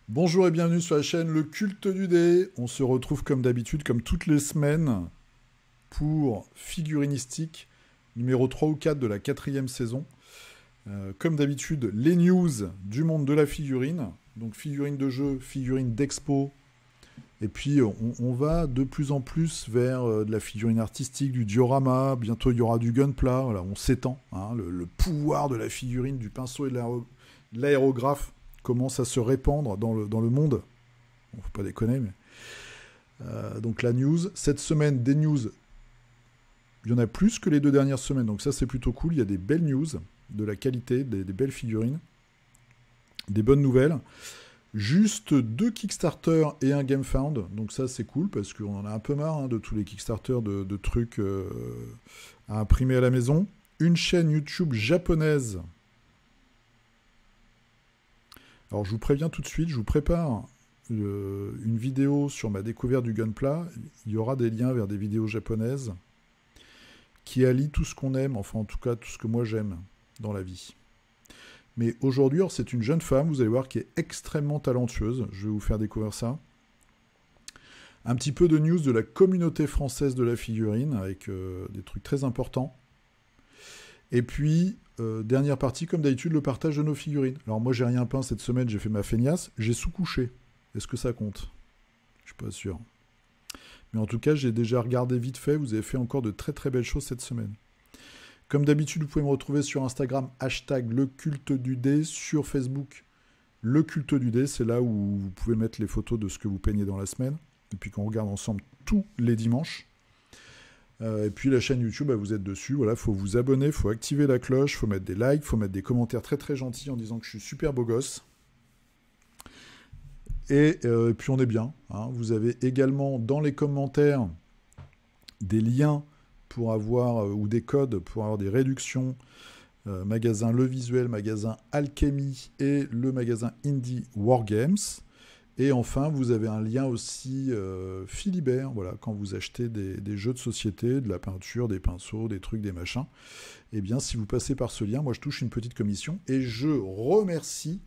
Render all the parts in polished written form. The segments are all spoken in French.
Bonjour et bienvenue sur la chaîne Le Culte du Dé. On se retrouve comme d'habitude, comme toutes les semaines, pour Figurinistique, numéro 3 ou 4 de la 4e saison. Comme d'habitude, les news du monde de la figurine. Donc figurines de jeu, figurines d'expo. Et puis on va de plus en plus vers de la figurine artistique, du diorama. Bientôt il y aura du gunpla. Voilà, on s'étend. Hein, le pouvoir de la figurine, du pinceau et de l'aérographe commence à se répandre dans le monde. Bon, faut pas déconner, mais... donc la news. Cette semaine, des news, il y en a plus que les 2 dernières semaines. Donc ça, c'est plutôt cool. Il y a des belles news, de la qualité, des belles figurines, des bonnes nouvelles. Juste 2 Kickstarter et un GameFound. Donc ça, c'est cool, parce qu'on en a un peu marre de tous les Kickstarter de trucs à imprimer à la maison. Une chaîne YouTube japonaise. Alors je vous préviens tout de suite, je vous prépare une vidéo sur ma découverte du gunpla. Il y aura des liens vers des vidéos japonaises qui allient tout ce qu'on aime, enfin en tout cas tout ce que moi j'aime dans la vie. Mais aujourd'hui, c'est une jeune femme, vous allez voir, qui est extrêmement talentueuse. Je vais vous faire découvrir ça. Un petit peu de news de la communauté française de la figurine, avec des trucs très importants. Et puis, dernière partie, comme d'habitude, le partage de nos figurines. Alors moi, j'ai rien peint cette semaine, j'ai fait ma feignasse. J'ai sous-couché. Est-ce que ça compte? Je suis pas sûr. Mais en tout cas, j'ai déjà regardé vite fait. Vous avez fait encore de très très belles choses cette semaine. Comme d'habitude, vous pouvez me retrouver sur Instagram, hashtag le culte du dé, sur Facebook, le culte du dé. C'est là où vous pouvez mettre les photos de ce que vous peignez dans la semaine. Et puis qu'on regarde ensemble tous les dimanches. Et puis la chaîne YouTube, vous êtes dessus. Voilà, faut vous abonner, faut activer la cloche, faut mettre des likes, faut mettre des commentaires très très gentils en disant que je suis super beau gosse. Et puis on est bien. Hein. Vous avez également dans les commentaires des liens pour avoir, ou des codes pour avoir des réductions. Magasin Le Visuel, magasin Alchemy et le magasin Indie Wargames. Et enfin, vous avez un lien aussi Philibert, voilà, quand vous achetez des jeux de société, de la peinture, des pinceaux, des trucs, des machins. Eh bien, si vous passez par ce lien, moi je touche une petite commission et je remercie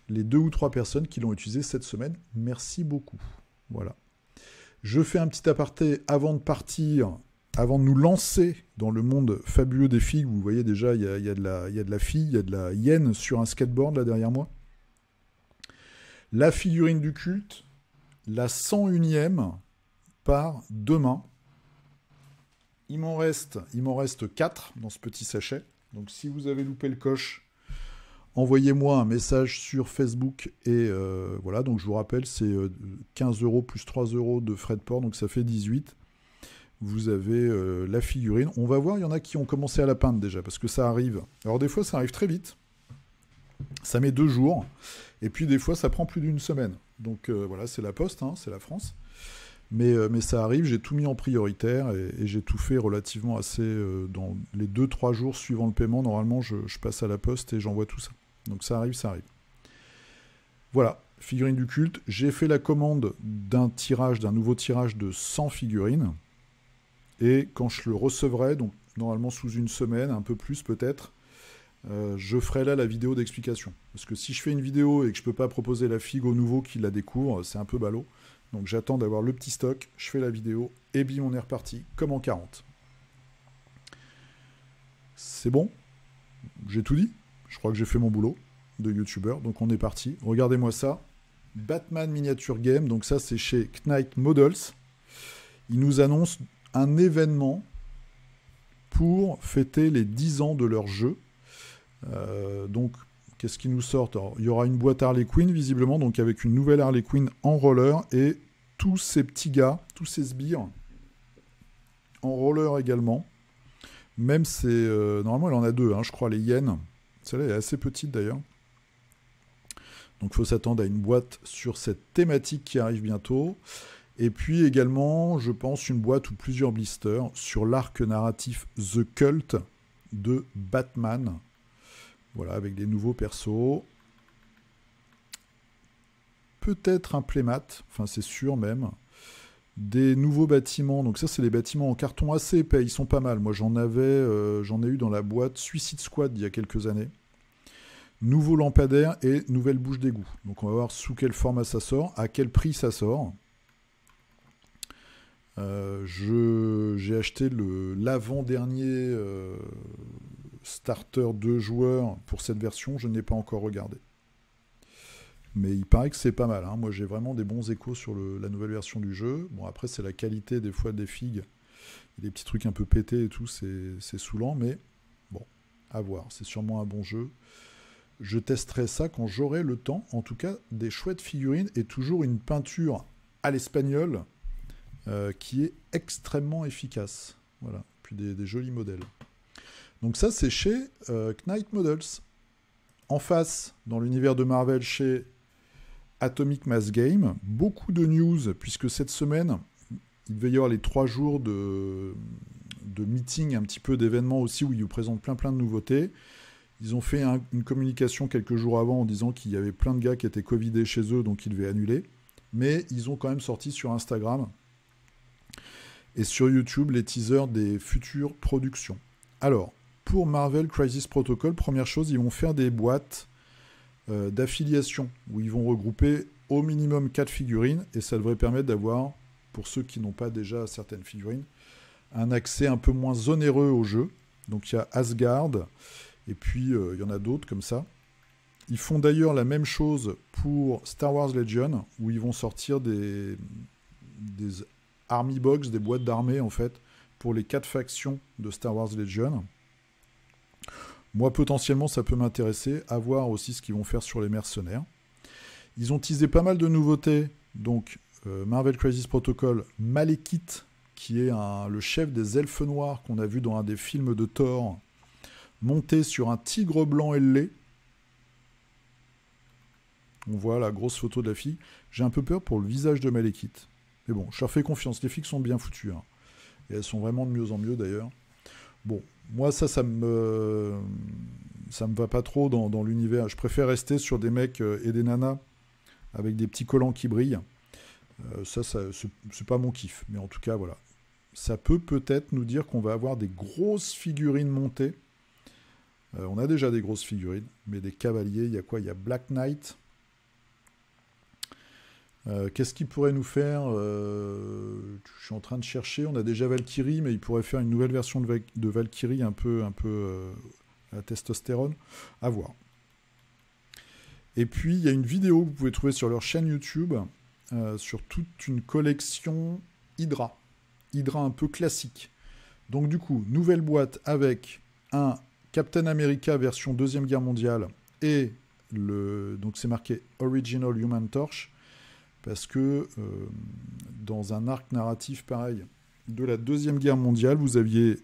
les 2 ou 3 personnes qui l'ont utilisé cette semaine. Merci beaucoup. Voilà. Je fais un petit aparté avant de partir, avant de nous lancer dans le monde fabuleux des filles. Vous voyez déjà, il y a de la fille, il y a de la hyène sur un skateboard là derrière moi. La figurine du culte, la 101e part demain. Il m'en reste 4 dans ce petit sachet. Donc si vous avez loupé le coche, envoyez-moi un message sur Facebook. Et voilà, donc je vous rappelle, c'est 15 € plus 3 € de frais de port, donc ça fait 18. Vous avez la figurine. On va voir, il y en a qui ont commencé à la peindre déjà, parce que ça arrive. Alors des fois, ça arrive très vite. Ça met 2 jours. Et puis des fois, ça prend plus d'1 semaine. Donc voilà, c'est la poste, hein, c'est la France. Mais ça arrive, j'ai tout mis en prioritaire et j'ai tout fait relativement assez dans les 2-3 jours suivant le paiement. Normalement, je passe à la poste et j'envoie tout ça. Donc ça arrive, ça arrive. Voilà, figurine du culte. J'ai fait la commande d'un nouveau tirage de 100 figurines. Et quand je le recevrai, donc normalement sous 1 semaine, un peu plus peut-être, je ferai là la vidéo d'explication. Parce que si je fais une vidéo et que je ne peux pas proposer la figue aux nouveaux qui la découvrent, c'est un peu ballot. Donc j'attends d'avoir le petit stock, je fais la vidéo, et bim, on est reparti, comme en 40. C'est bon? J'ai tout dit? Je crois que j'ai fait mon boulot de youtubeur, donc on est parti. Regardez-moi ça. Batman Miniature Game, donc ça c'est chez Knight Models. Ils nous annoncent un événement pour fêter les 10 ans de leur jeu. Donc, qu'est-ce qui nous sort? Alors, il y aura une boîte Harley Quinn, visiblement, donc avec une nouvelle Harley Quinn en roller, et tous ces petits gars, tous ces sbires, en roller également. Même c'est... normalement, elle en a 2, hein, je crois, les hyènes. Celle-là est assez petite, d'ailleurs. Donc, il faut s'attendre à une boîte sur cette thématique qui arrive bientôt. Et puis également, je pense, une boîte ou plusieurs blisters sur l'arc narratif The Cult de Batman. Voilà, avec des nouveaux persos. Peut-être un playmat, enfin c'est sûr même. des nouveaux bâtiments. Donc ça, c'est des bâtiments en carton assez épais. Ils sont pas mal. Moi, j'en ai eu dans la boîte Suicide Squad il y a quelques années. Nouveau lampadaire et nouvelle bouche d'égout. Donc on va voir sous quel format ça sort, à quel prix ça sort. J'ai acheté l'avant-dernier starter 2 joueurs pour cette version. Je n'ai pas encore regardé. Mais il paraît que c'est pas mal. Hein. Moi, j'ai vraiment des bons échos sur la nouvelle version du jeu. Bon, après, c'est la qualité des fois des figues. Des petits trucs un peu pétés et tout, c'est saoulant. Mais bon, à voir. C'est sûrement un bon jeu. Je testerai ça quand j'aurai le temps. En tout cas, des chouettes figurines et toujours une peinture à l'espagnol qui est extrêmement efficace. Voilà. Puis des jolis modèles. Donc ça, c'est chez Knight Models. En face, dans l'univers de Marvel, chez Atomic Mass Game, beaucoup de news, puisque cette semaine, il devait y avoir les 3 jours de meeting, un petit peu d'événements aussi, où ils vous présentent plein de nouveautés. Ils ont fait une communication quelques jours avant en disant qu'il y avait plein de gars qui étaient covidés chez eux, donc ils devaient annuler. Mais ils ont quand même sorti sur Instagram et sur YouTube les teasers des futures productions. Alors, pour Marvel Crisis Protocol, première chose, ils vont faire des boîtes d'affiliation où ils vont regrouper au minimum 4 figurines et ça devrait permettre d'avoir, pour ceux qui n'ont pas déjà certaines figurines, un accès un peu moins onéreux au jeu. Donc il y a Asgard et puis il y en a d'autres comme ça. Ils font d'ailleurs la même chose pour Star Wars Legion où ils vont sortir des Army Box, des boîtes d'armée en fait, pour les 4 factions de Star Wars Legion. Moi, potentiellement, ça peut m'intéresser, à voir aussi ce qu'ils vont faire sur les mercenaires. Ils ont teasé pas mal de nouveautés, donc Marvel Crisis Protocol, Malekith, qui est le chef des elfes noirs qu'on a vu dans un des films de Thor, monté sur un tigre blanc ailé. On voit la grosse photo de la fille. J'ai un peu peur pour le visage de Malekith. Mais bon, je leur fais confiance, les filles sont bien foutues. Hein. Et elles sont vraiment de mieux en mieux d'ailleurs. Bon, moi ça me va pas trop dans l'univers. Je préfère rester sur des mecs et des nanas avec des petits collants qui brillent. Ça c'est pas mon kiff. Mais en tout cas, voilà. Ça peut-être nous dire qu'on va avoir des grosses figurines montées. On a déjà des grosses figurines, mais des cavaliers, il y a quoi ? Il y a Black Knight. Qu'est-ce qu'il pourrait nous faire ? Je suis en train de chercher. On a déjà Valkyrie, mais il pourrait faire une nouvelle version de Valkyrie un peu à la testostérone. À voir. Et puis, il y a une vidéo que vous pouvez trouver sur leur chaîne YouTube sur toute une collection Hydra. Hydra un peu classique. Donc du coup, nouvelle boîte avec un Captain America version Deuxième Guerre mondiale et donc c'est marqué Original Human Torch. Parce que dans un arc narratif pareil de la Deuxième Guerre mondiale, vous aviez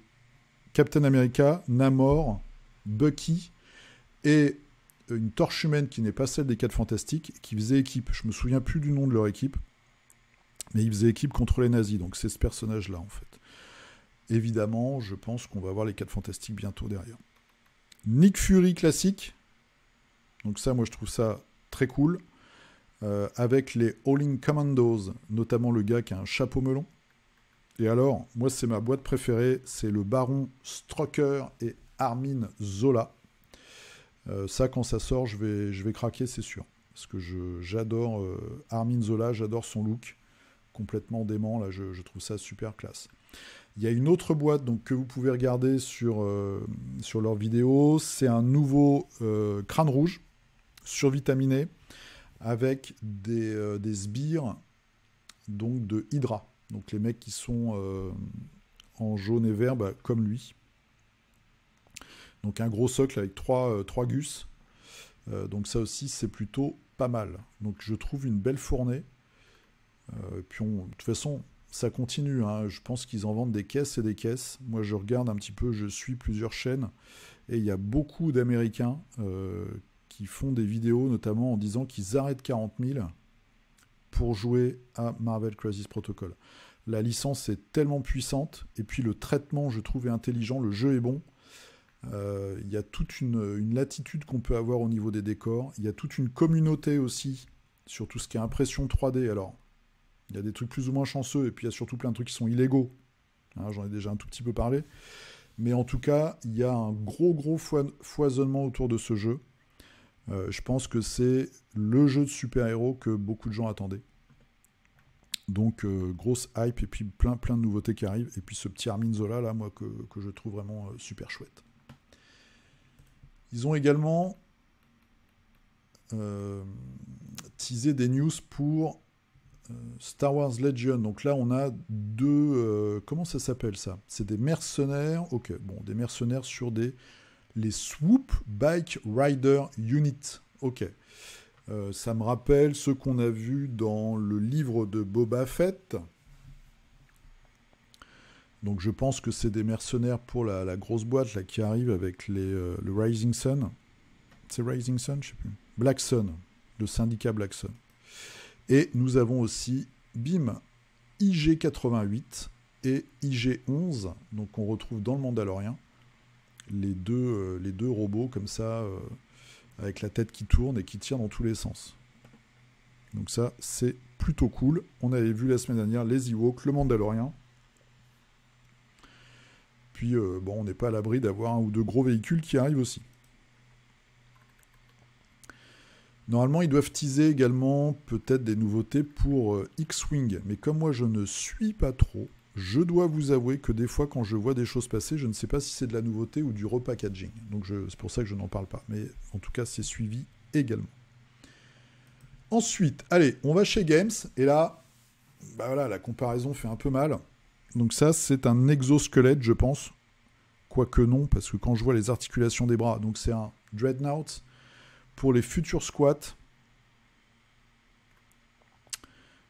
Captain America, Namor, Bucky et une torche humaine qui n'est pas celle des 4 Fantastiques, qui faisait équipe. Je me souviens plus du nom de leur équipe, mais ils faisaient équipe contre les nazis. Donc c'est ce personnage-là en fait. Évidemment, je pense qu'on va voir les 4 Fantastiques bientôt derrière. Nick Fury classique. Donc ça, moi je trouve ça très cool. Avec les All-In Commandos, notamment le gars qui a un chapeau melon. Et alors, moi, c'est ma boîte préférée, c'est le Baron Strucker et Armin Zola. Ça, quand ça sort, je vais craquer, c'est sûr. Parce que j'adore Armin Zola, j'adore son look, complètement dément, là, je trouve ça super classe. Il y a une autre boîte donc, que vous pouvez regarder sur leur vidéo, c'est un nouveau crâne rouge, survitaminé, avec des sbires donc de Hydra. Donc les mecs qui sont en jaune et vert, comme lui. Donc un gros socle avec 3 gus. Donc ça aussi, c'est plutôt pas mal. Donc je trouve une belle fournée. Puis de toute façon, ça continue. Hein. Je pense qu'ils en vendent des caisses et des caisses. Moi, je regarde un petit peu, je suis plusieurs chaînes. Et il y a beaucoup d'Américains qui font des vidéos, notamment en disant qu'ils arrêtent 40 000 pour jouer à Marvel Crisis Protocol. La licence est tellement puissante, et puis le traitement, je trouve, est intelligent, le jeu est bon. Il y a toute une latitude qu'on peut avoir au niveau des décors. Il y a toute une communauté aussi sur tout ce qui est impression 3D. Alors, Il y a des trucs plus ou moins chanceux, et puis il y a surtout plein de trucs qui sont illégaux. Hein, j'en ai déjà un tout petit peu parlé. Mais en tout cas, il y a un gros foisonnement autour de ce jeu. Je pense que c'est le jeu de super-héros que beaucoup de gens attendaient. Donc, grosse hype, et puis plein de nouveautés qui arrivent. Et puis ce petit Armin Zola, là, moi, que je trouve vraiment super chouette. Ils ont également teasé des news pour Star Wars Legion. Donc là, on a deux... comment ça s'appelle, ça? C'est des mercenaires. Ok, bon, des mercenaires sur les Swoop Bike Rider Unit. Ok. Ça me rappelle ce qu'on a vu dans le livre de Boba Fett. Donc je pense que c'est des mercenaires pour la grosse boîte là, qui arrive avec le Rising Sun. C'est Rising Sun, je sais plus. Black Sun, le syndicat Black Sun. Et nous avons aussi, bim, IG-88 et IG-11, donc on retrouve dans le Mandalorian, les deux robots comme ça, avec la tête qui tourne et qui tire dans tous les sens. Donc ça, c'est plutôt cool. On avait vu la semaine dernière les Ewoks, le Mandalorian. Puis, bon, on n'est pas à l'abri d'avoir un ou deux gros véhicules qui arrivent aussi. Normalement, ils doivent teaser également peut-être des nouveautés pour X-Wing. Mais comme moi, je ne suis pas trop, je dois vous avouer que des fois, quand je vois des choses passer, je ne sais pas si c'est de la nouveauté ou du repackaging. Donc, c'est pour ça que je n'en parle pas. Mais en tout cas, c'est suivi également. Ensuite, allez, on va chez Games. Et là, bah voilà, la comparaison fait un peu mal. Donc ça, c'est un exosquelette, je pense. Quoique non, parce que quand je vois les articulations des bras, donc c'est un Dreadnought pour les futurs squats.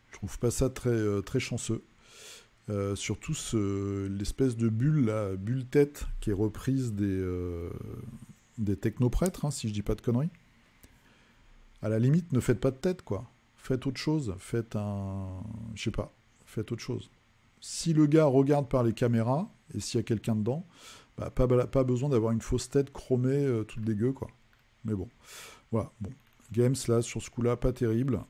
Je trouve pas ça très chanceux. Surtout l'espèce de bulle, là, bulle tête, qui est reprise des technoprêtres, hein, si je dis pas de conneries. À la limite, ne faites pas de tête, quoi. Faites autre chose. Faites je sais pas. Faites autre chose. Si le gars regarde par les caméras, et s'il y a quelqu'un dedans, bah, pas besoin d'avoir une fausse tête chromée toute dégueu, quoi. Mais bon. Voilà. Bon. Games, là, sur ce coup-là, pas terrible.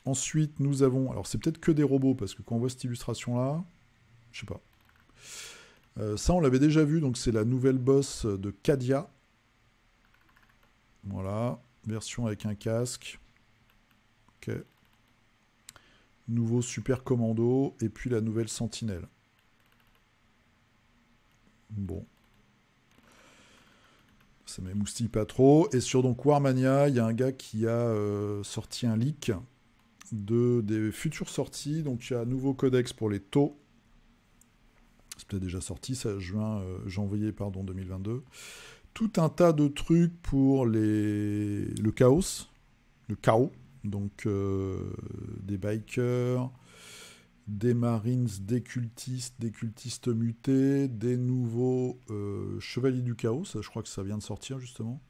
Ensuite, nous avons... Alors, c'est peut-être que des robots, parce que quand on voit cette illustration-là, je sais pas. Ça, on l'avait déjà vu, donc c'est la nouvelle boss de Cadia. Voilà. Version avec un casque. Ok. Nouveau super commando. Et puis la nouvelle sentinelle. Bon. Ça m'émoustille pas trop. Et sur donc Warmania, il y a un gars qui a sorti un leak des futures sorties. Donc il y a un nouveau codex pour les taux. C'est peut-être déjà sorti, ça, janvier 2022. Tout un tas de trucs pour le chaos. Le chaos. Donc des bikers, des marines, des cultistes mutés, des nouveaux chevaliers du chaos. Ça, je crois que ça vient de sortir justement.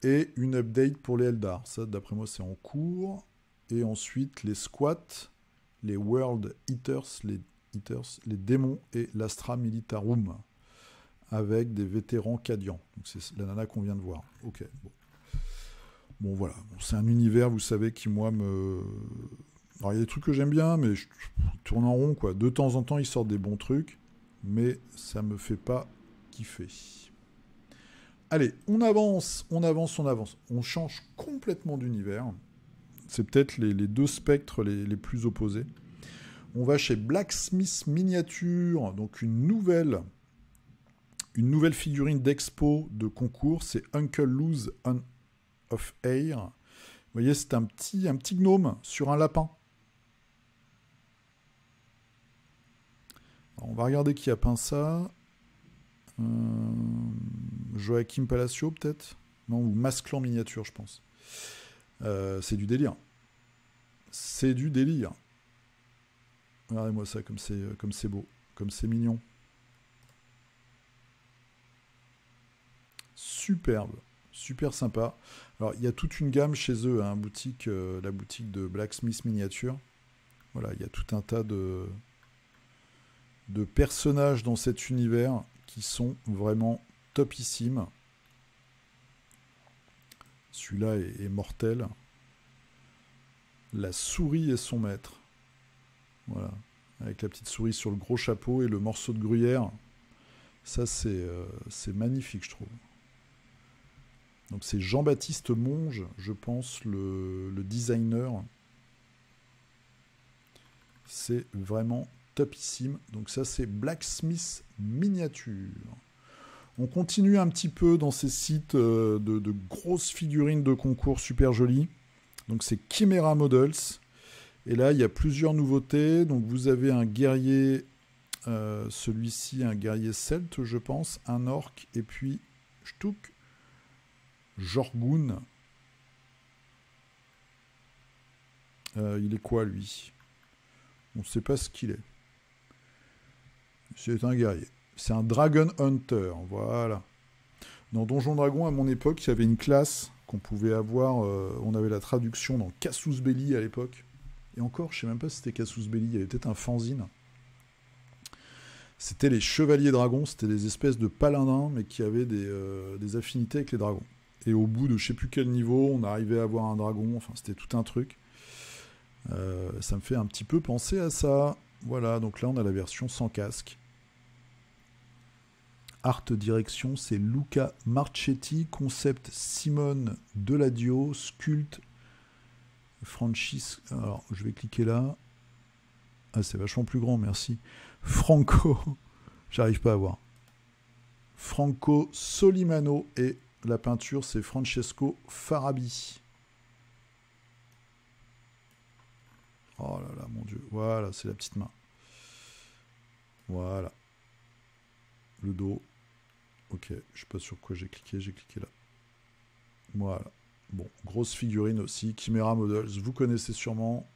Et une update pour les Eldar. Ça, d'après moi, c'est en cours. Et ensuite, les squats, les World Eaters, les démons et l'Astra Militarum. Avec des vétérans Cadian. Donc c'est la nana qu'on vient de voir. Ok, bon. Bon, voilà. Bon, c'est un univers, vous savez, qui, moi, me... Alors, il y a des trucs que j'aime bien, mais je tourne en rond, quoi. De temps en temps, ils sortent des bons trucs, mais ça me fait pas kiffer. Allez, on avance. On change complètement d'univers. C'est peut-être les deux spectres les plus opposés. On va chez Blacksmith Miniature, donc une nouvelle figurine d'expo de concours, c'est Uncle Lou's of Air. Vous voyez, c'est un petit gnome sur un lapin. Alors, on va regarder qui a peint ça. Joachim Palacio, peut-être? Non, ou Masclan Miniature, je pense. C'est du délire. C'est du délire. Regardez-moi ça, comme c'est beau, comme c'est mignon. Superbe, super sympa. Alors, il y a toute une gamme chez eux, hein, la boutique de Blacksmith Miniature. Voilà, il y a tout un tas de personnages dans cet univers qui sont vraiment topissimes. Celui-là est mortel. La souris et son maître. Voilà. Avec la petite souris sur le gros chapeau et le morceau de gruyère. Ça, c'est magnifique, je trouve. Donc c'est Jean-Baptiste Monge, je pense, le designer. C'est vraiment topissime. Donc ça, c'est Blacksmith Miniature. On continue un petit peu dans ces sites de grosses figurines de concours super jolies. Donc c'est Chimera Models. Et là, il y a plusieurs nouveautés. Donc vous avez un guerrier, celui-ci, un guerrier celte, je pense, un orc, et puis Shtuk Jorgun. Il est quoi, lui? On ne sait pas ce qu'il est. C'est un guerrier. C'est un Dragon Hunter, voilà. Dans Donjon Dragon, à mon époque, il y avait une classe qu'on pouvait avoir. On avait la traduction dans Casus Belli à l'époque. Et encore, je ne sais même pas si c'était Casus Belli. Il y avait peut-être un fanzine. C'était les chevaliers dragons. C'était des espèces de paladins, mais qui avaient des affinités avec les dragons. Et au bout de je ne sais plus quel niveau, on arrivait à avoir un dragon. Enfin, c'était tout un truc. Ça me fait un petit peu penser à ça. Voilà, donc là, on a la version sans casque. Art direction, c'est Luca Marchetti. Concept, Simone Deladio. Sculpt, Francis. Alors, je vais cliquer là. Ah, c'est vachement plus grand, merci. Franco. J'arrive pas à voir. Franco Solimano. Et la peinture, c'est Francesco Farabi. Oh là là, mon Dieu. Voilà, c'est la petite main. Voilà. Le dos. Ok, je sais pas sur quoi j'ai cliqué là. Voilà. Bon, grosse figurine aussi. Chimera Models, vous connaissez sûrement.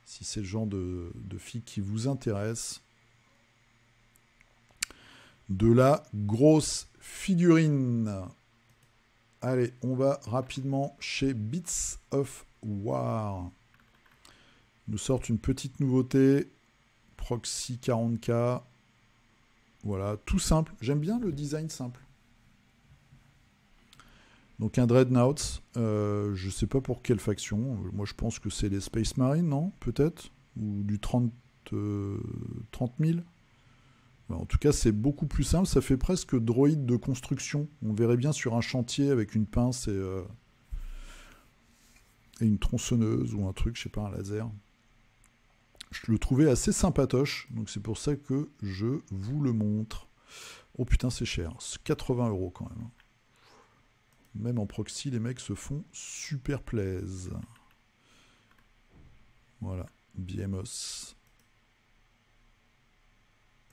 Si c'est le genre de fille qui vous intéresse. De la grosse figurine. Allez, on va rapidement chez Bits of War. Ils nous sortent une petite nouveauté. Proxy 40K. Voilà, tout simple. J'aime bien le design simple. Donc un Dreadnought. Je sais pas pour quelle faction. Moi, je pense que c'est les Space Marines, non? Peut-être? Ou du 30 000. En tout cas, c'est beaucoup plus simple. Ça fait presque droïde de construction. On verrait bien sur un chantier avec une pince et une tronçonneuse ou un truc, je sais pas, un laser. Je le trouvais assez sympatoche, donc c'est pour ça que je vous le montre. Oh putain, c'est cher. C'est 80 € quand même. Même en proxy, les mecs se font super plaise. Voilà, BMOS.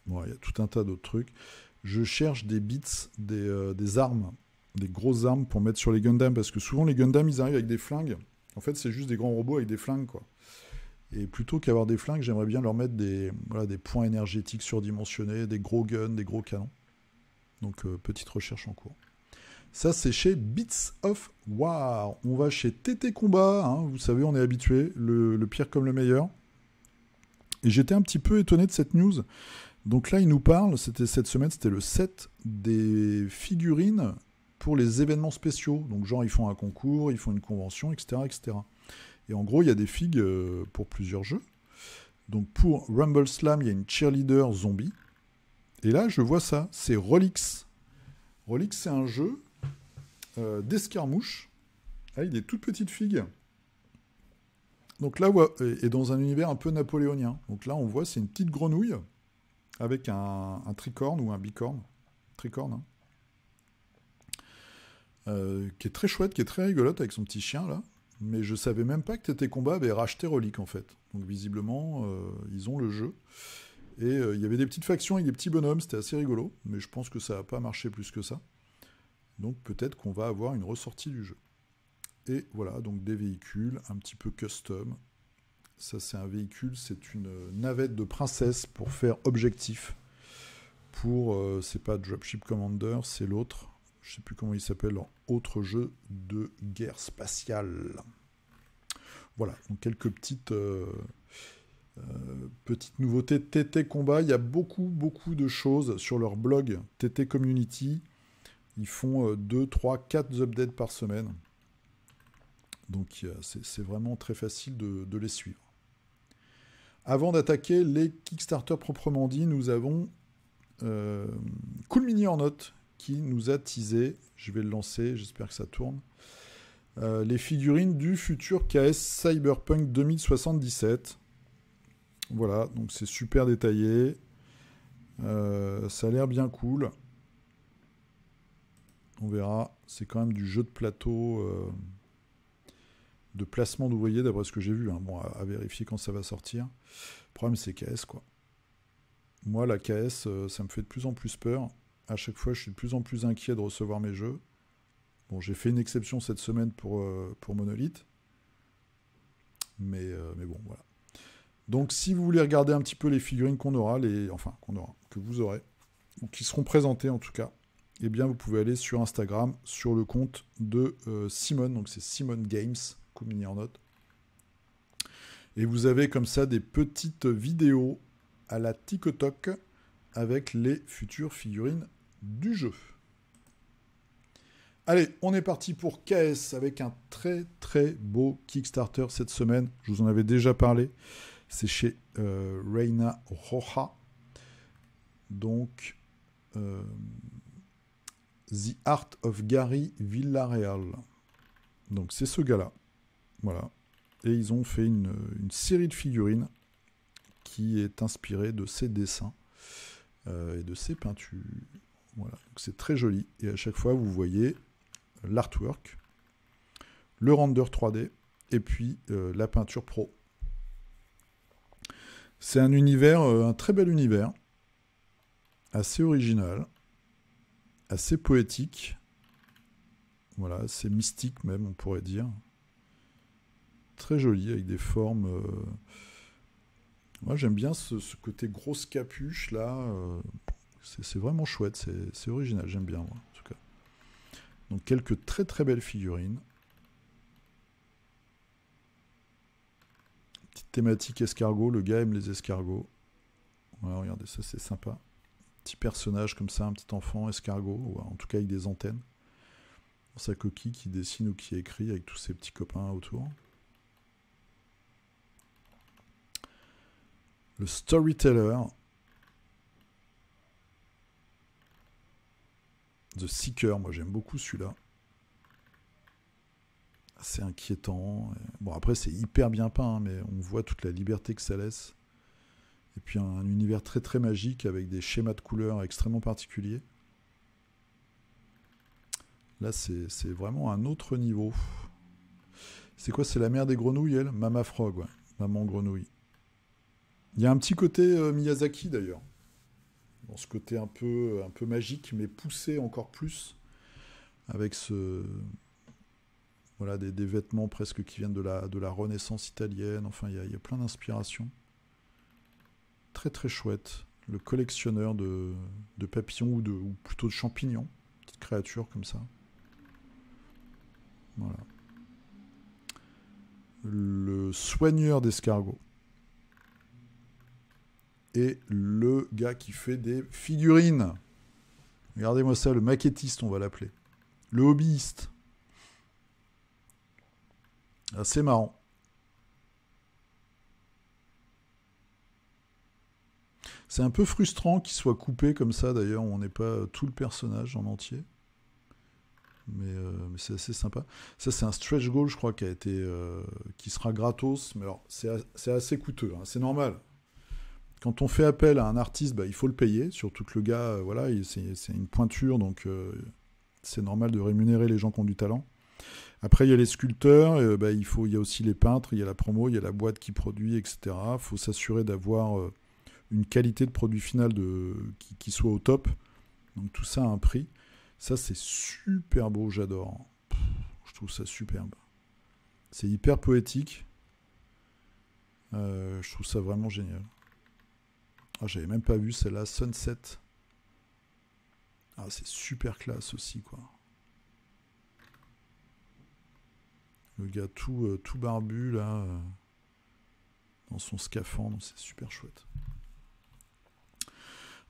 Bon, il y a tout un tas d'autres trucs. Je cherche des bits, des armes, des grosses armes pour mettre sur les Gundam, parce que souvent les Gundam, ils arrivent avec des flingues. En fait, c'est juste des grands robots avec des flingues, quoi. Et plutôt qu'avoir des flingues, j'aimerais bien leur mettre des points énergétiques surdimensionnés, des gros guns, des gros canons. Donc, petite recherche en cours. Ça, c'est chez Bits of War. On va chez TT Combat. Hein, vous savez, on est habitué. Le pire comme le meilleur. Et j'étais un petit peu étonné de cette news. Donc là, il nous parle, cette semaine, c'était le set des figurines pour les événements spéciaux. Donc genre, ils font un concours, ils font une convention, etc. etc. Et en gros, il y a des figues pour plusieurs jeux. Donc pour Rumble Slam, il y a une cheerleader zombie. Et là, je vois ça, c'est Rolex. Rolex, c'est un jeu d'escarmouche avec des toutes petites figues. Donc là, et dans un univers un peu napoléonien. Donc là, on voit, c'est une petite grenouille avec un tricorne ou un bicorne. Tricorne, hein. Qui est très chouette, qui est très rigolote avec son petit chien, là. Mais je savais même pas que TT Combat avait racheté Relic, en fait. Donc visiblement, ils ont le jeu. Et il y avait des petites factions avec des petits bonhommes, c'était assez rigolo. Mais je pense que ça n'a pas marché plus que ça. Donc peut-être qu'on va avoir une ressortie du jeu. Et voilà, donc des véhicules un petit peu custom. Ça, c'est un véhicule, c'est une navette de princesse pour faire objectif. C'est pas Dropship Commander, c'est l'autre. Je sais plus comment il s'appelle, leur autre jeu de guerre spatiale. Voilà, donc quelques petites nouveautés TT Combat. Il y a beaucoup de choses sur leur blog TT Community. Ils font 2, 3, 4 updates par semaine. Donc c'est vraiment très facile de les suivre. Avant d'attaquer les Kickstarter proprement dit, nous avons Cool Mini or Not qui nous a teasé. Je vais le lancer, j'espère que ça tourne. Les figurines du futur KS Cyberpunk 2077. Voilà, donc c'est super détaillé. Ça a l'air bien cool. On verra. C'est quand même du jeu de plateau de placement d'ouvriers, d'après ce que j'ai vu. Hein. Bon, à vérifier quand ça va sortir. Le problème, c'est KS, quoi. Moi, la KS, ça me fait de plus en plus peur. À chaque fois, je suis de plus en plus inquiet de recevoir mes jeux. Bon, j'ai fait une exception cette semaine pour Monolith. Mais bon, voilà. Donc, si vous voulez regarder un petit peu les figurines qu'on aura, que vous aurez, ou qui seront présentées en tout cas, eh bien, vous pouvez aller sur Instagram, sur le compte de Simone. Donc, c'est Simone Games, Cool Mini or Not. Et vous avez comme ça des petites vidéos à la TikTok avec les futures figurines du jeu. Allez, on est parti pour KS avec un très très beau Kickstarter cette semaine. Je vous en avais déjà parlé. C'est chez Reina Roja. Donc, The Art of Gary Villarreal. Donc, c'est ce gars-là. Voilà. Et ils ont fait une série de figurines qui est inspirée de ses dessins et de ses peintures. Voilà. Donc, c'est très joli. Et à chaque fois, vous voyez l'artwork, le render 3D et puis la peinture pro. C'est un univers, un très bel univers, assez original, assez poétique, voilà, assez mystique même, on pourrait dire. Très joli, avec des formes... Moi, j'aime bien ce côté grosse capuche, là. C'est vraiment chouette, c'est original, j'aime bien, moi, en tout cas. Donc, quelques très très belles figurines. Petite thématique escargot, le gars aime les escargots. Voilà, regardez, ça c'est sympa. Petit personnage comme ça, un petit enfant escargot, ou en tout cas avec des antennes. Dans sa coquille qui dessine ou qui écrit avec tous ses petits copains autour. Le Storyteller. The Seeker, moi j'aime beaucoup celui-là. C'est inquiétant. Bon, après, c'est hyper bien peint, hein, mais on voit toute la liberté que ça laisse. Et puis, un univers très, très magique avec des schémas de couleurs extrêmement particuliers. Là, c'est vraiment un autre niveau. C'est quoi? C'est la mère des grenouilles, elle? Mama Frog, ouais. Maman grenouille. Il y a un petit côté Miyazaki, d'ailleurs. Dans ce côté un peu magique, mais poussé encore plus. Avec ce... Voilà, des vêtements presque qui viennent de la Renaissance italienne. Enfin, il y a plein d'inspirations. Très très chouette. Le collectionneur de papillons ou plutôt de champignons. Petite créature comme ça. Voilà. Le soigneur d'escargots. Et le gars qui fait des figurines. Regardez-moi ça, le maquettiste, on va l'appeler. Le hobbyiste. Assez marrant. C'est un peu frustrant qu'il soit coupé comme ça, d'ailleurs, on n'est pas tout le personnage en entier. Mais c'est assez sympa. Ça, c'est un stretch goal, je crois, qui sera gratos. Mais alors, c'est assez coûteux, hein, c'est normal. Quand on fait appel à un artiste, il faut le payer. Surtout que le gars, voilà, c'est une pointure, donc c'est normal de rémunérer les gens qui ont du talent. Après, il y a les sculpteurs, il y a aussi les peintres, il y a la promo, il y a la boîte qui produit, etc. Il faut s'assurer d'avoir une qualité de produit final qui soit au top. Donc tout ça a un prix. Ça, c'est super beau, j'adore. Je trouve ça superbe. C'est hyper poétique. Je trouve ça vraiment génial. Ah, j'avais même pas vu celle-là, Sunset. Ah, c'est super classe aussi, quoi. Le gars tout barbu, là, dans son scaphandre, c'est super chouette.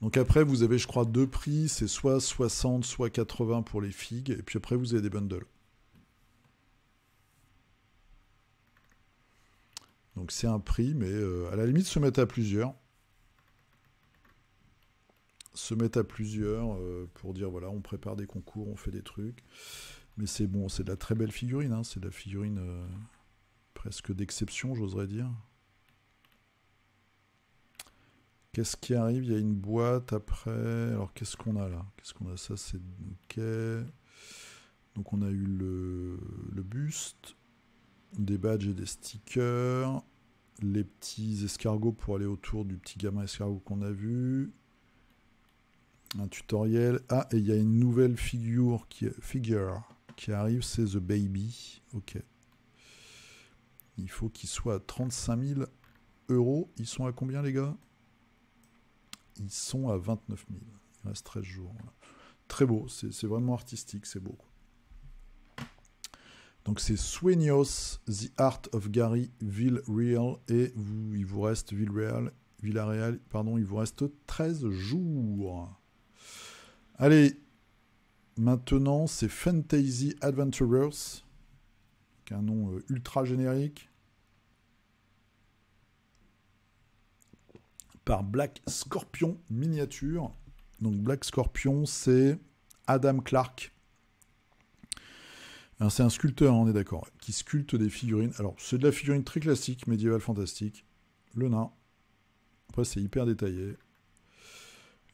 Donc après, vous avez, je crois, 2 prix, c'est soit 60, soit 80 pour les figues, et puis après, vous avez des bundles. donc c'est un prix, mais à la limite se mettre à plusieurs. Pour dire voilà, on prépare des concours, on fait des trucs. Mais c'est bon, c'est de la très belle figurine, hein, c'est de la figurine presque d'exception, j'oserais dire. Qu'est-ce qui arrive? Il y a une boîte après. Alors qu'est-ce qu'on a là? Qu'est-ce qu'on a? Ça c'est ok. Donc on a eu le buste, des badges et des stickers, les petits escargots pour aller autour du petit gamin escargot qu'on a vu, un tutoriel. Ah, et il y a une nouvelle figure qui arrive, c'est The Baby. Ok. Il faut qu'il soit à 35 000 euros. Ils sont à combien les gars? Ils sont à 29 000. Il reste 13 jours. Voilà. Très beau, c'est vraiment artistique, c'est beau. Donc c'est Sueños, The Art of Gary Villarreal, et il vous reste Villarreal, pardon, il vous reste 13 jours. Allez, maintenant c'est Fantasy Adventurers, qui a un nom ultra générique, par Black Scorpion Miniature. Donc Black Scorpion, c'est Adam Clark. C'est un sculpteur, on est d'accord, qui sculpte des figurines. Alors, c'est de la figurine très classique, médiévale fantastique. Le nain. Après, c'est hyper détaillé.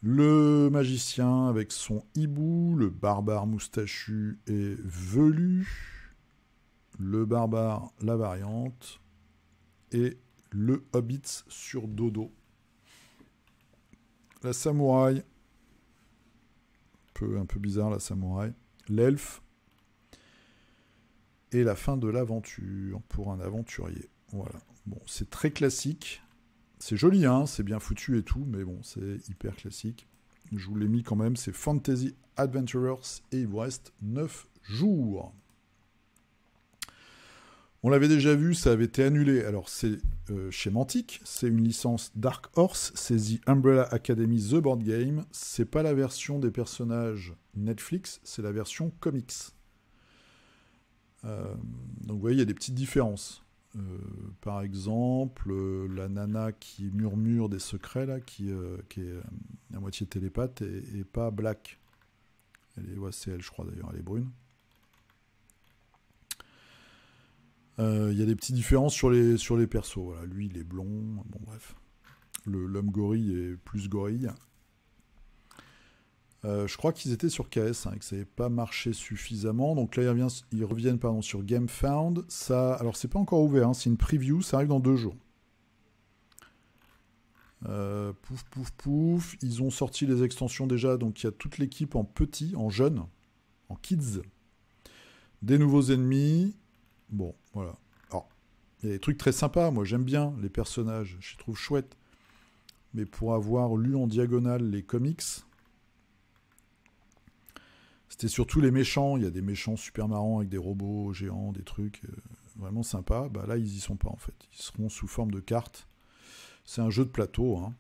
Le magicien avec son hibou. Le barbare moustachu et velu. Le barbare, la variante. Et le hobbit sur dodo. La samouraï. Un peu bizarre, la samouraï. L'elfe. Et la fin de l'aventure pour un aventurier. Voilà. Bon, c'est très classique. C'est joli, hein, c'est bien foutu et tout, mais bon, c'est hyper classique. Je vous l'ai mis quand même, c'est Fantasy Adventurers et il vous reste 9 jours. On l'avait déjà vu, ça avait été annulé. Alors, c'est chez Mantic, c'est une licence Dark Horse, c'est The Umbrella Academy The Board Game. C'est pas la version des personnages Netflix, c'est la version comics. Donc vous voyez, il y a des petites différences. Par exemple, la nana qui murmure des secrets, là, qui est à moitié télépathe, et pas black. C'est elle, je crois d'ailleurs, elle est brune. Il y a des petites différences sur les persos. Voilà. Lui, il est blond. Bon, bref. L'homme gorille est plus gorille. Je crois qu'ils étaient sur KS, hein, et que ça n'avait pas marché suffisamment. Donc là, ils reviennent sur GameFound. Ça, alors, c'est pas encore ouvert, hein, c'est une preview, ça arrive dans 2 jours. Pouf, pouf, pouf. Ils ont sorti les extensions déjà, donc il y a toute l'équipe en petit, en jeune, en kids. Des nouveaux ennemis. Bon, voilà. Alors, il y a des trucs très sympas. Moi, j'aime bien les personnages, je les trouve chouettes. Mais pour avoir lu en diagonale les comics... C'était surtout les méchants. Il y a des méchants super marrants avec des robots géants, des trucs vraiment sympas. Bah là, ils y sont pas en fait. Ils seront sous forme de cartes. C'est un jeu de plateau. Hein.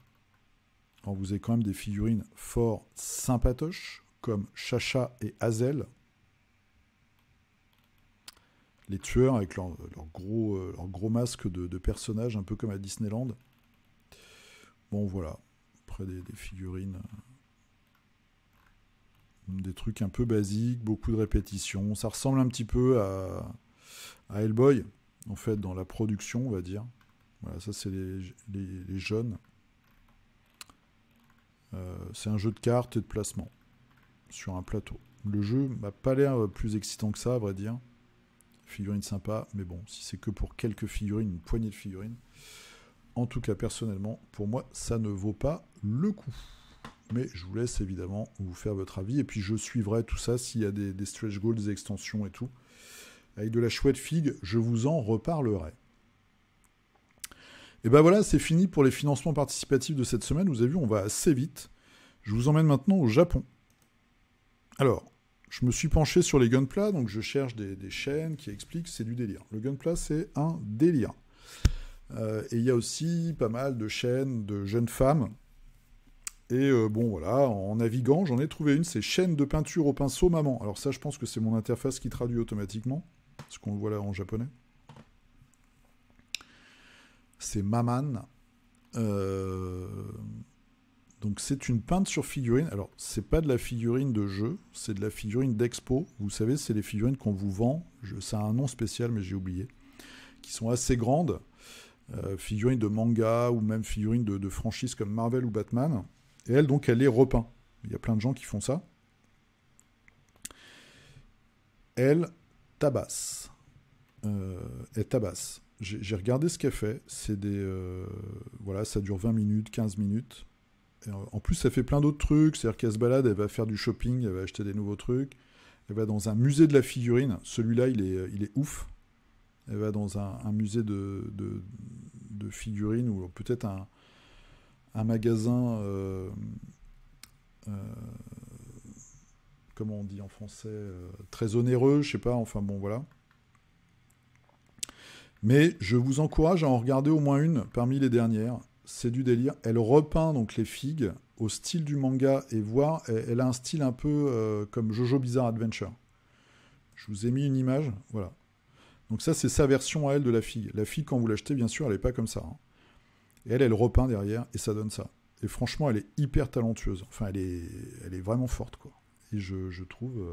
Alors, vous avez quand même des figurines fort sympatoches, comme Chacha et Hazel. Les tueurs avec leur gros masque de personnages, un peu comme à Disneyland. Bon, voilà. Après, des figurines... Des trucs un peu basiques, beaucoup de répétitions. Ça ressemble un petit peu à Hellboy, en fait, dans la production, on va dire. Voilà, ça, c'est les jeunes. C'est un jeu de cartes et de placement sur un plateau. Le jeu m'a pas l'air plus excitant que ça, à vrai dire. Figurine sympa, mais bon, si c'est que pour quelques figurines, une poignée de figurines, en tout cas, personnellement, pour moi, ça ne vaut pas le coup. Mais je vous laisse évidemment vous faire votre avis. Et puis je suivrai tout ça s'il y a des stretch goals, des extensions et tout. Avec de la chouette figue, je vous en reparlerai. Et ben voilà, c'est fini pour les financements participatifs de cette semaine. Vous avez vu, on va assez vite. Je vous emmène maintenant au Japon. Alors, je me suis penché sur les Gunpla, donc je cherche des chaînes qui expliquent que c'est du délire. Le Gunpla, c'est un délire. Et il y a aussi pas mal de chaînes de jeunes femmes. Et bon, voilà, en naviguant, j'en ai trouvé une, c'est chaîne de peinture au pinceau maman. Alors ça, je pense que c'est mon interface qui traduit automatiquement, parce qu'on le voit là en japonais. C'est Maman. Donc c'est une peinte sur figurine. Alors c'est pas de la figurine de jeu, c'est de la figurine d'expo. Vous savez, c'est les figurines qu'on vous vend. Ça a un nom spécial, mais j'ai oublié. Qui sont assez grandes. Figurines de manga ou même figurines de franchises comme Marvel ou Batman. Et elle, donc, elle est repeint. Il y a plein de gens qui font ça. Elle tabasse. Elle tabasse. J'ai regardé ce qu'elle fait. C'est des... voilà, ça dure 20 minutes, 15 minutes. Et en plus, ça fait plein d'autres trucs. C'est-à-dire qu'elle se balade, elle va faire du shopping, elle va acheter des nouveaux trucs. Elle va dans un musée de la figurine. Celui-là, il est ouf. Elle va dans un musée de figurines ou peut-être un magasin... comment on dit en français, très onéreux, je sais pas, enfin bon, voilà. Mais je vous encourage à en regarder au moins une parmi les dernières. C'est du délire. Elle repeint donc les figues au style du manga et voir, elle a un style un peu comme Jojo Bizarre Adventure. Je vous ai mis une image, voilà. Donc ça, c'est sa version à elle de la figue. La figue, quand vous l'achetez, bien sûr, elle n'est pas comme ça. Hein. Et elle repeint derrière et ça donne ça. Et franchement, elle est hyper talentueuse. Enfin, elle est vraiment forte, quoi. Et je trouve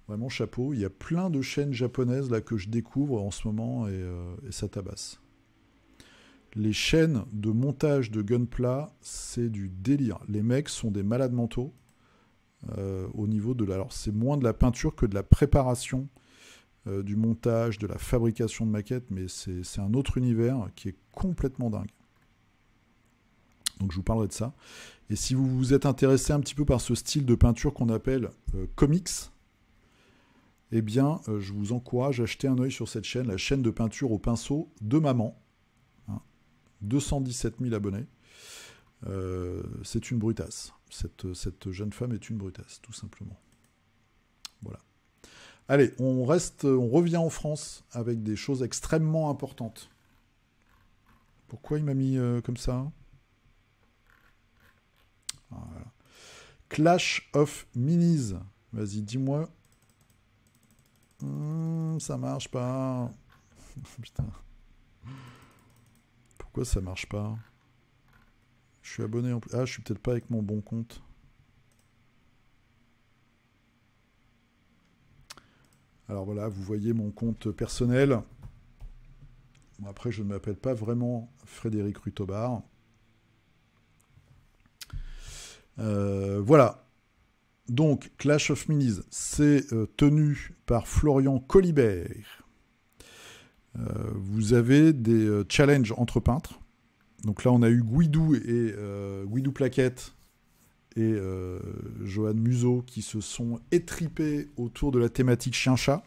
vraiment chapeau. Il y a plein de chaînes japonaises là que je découvre en ce moment et ça tabasse. Les chaînes de montage de Gunpla, c'est du délire. Les mecs sont des malades mentaux au niveau de la... Alors, c'est moins de la peinture que de la préparation du montage, de la fabrication de maquettes, mais c'est un autre univers qui est complètement dingue. Donc je vous parlerai de ça. Et si vous vous êtes intéressé un petit peu par ce style de peinture qu'on appelle comics, eh bien, je vous encourage à jeter un œil sur cette chaîne, la chaîne de peinture au pinceau de maman. Hein, 217 000 abonnés. C'est une brutasse. Cette jeune femme est une brutasse, tout simplement. Voilà. Allez, on revient en France avec des choses extrêmement importantes. Pourquoi il m'a mis comme ça ? Voilà. Clash of Minis. Vas-y, dis-moi. Ça marche pas. Putain. Pourquoi ça marche pas ? Je suis abonné en plus. Ah, je suis peut-être pas avec mon bon compte. Alors voilà, vous voyez mon compte personnel. Bon, après, je ne m'appelle pas vraiment Frédéric Rutobar. Voilà. Donc, Clash of Minis, c'est tenu par Florian Colibert. Vous avez des challenges entre peintres. Donc là, on a eu Guidou et Guidou Plaquette et Johan Museau qui se sont étripés autour de la thématique chien-chat.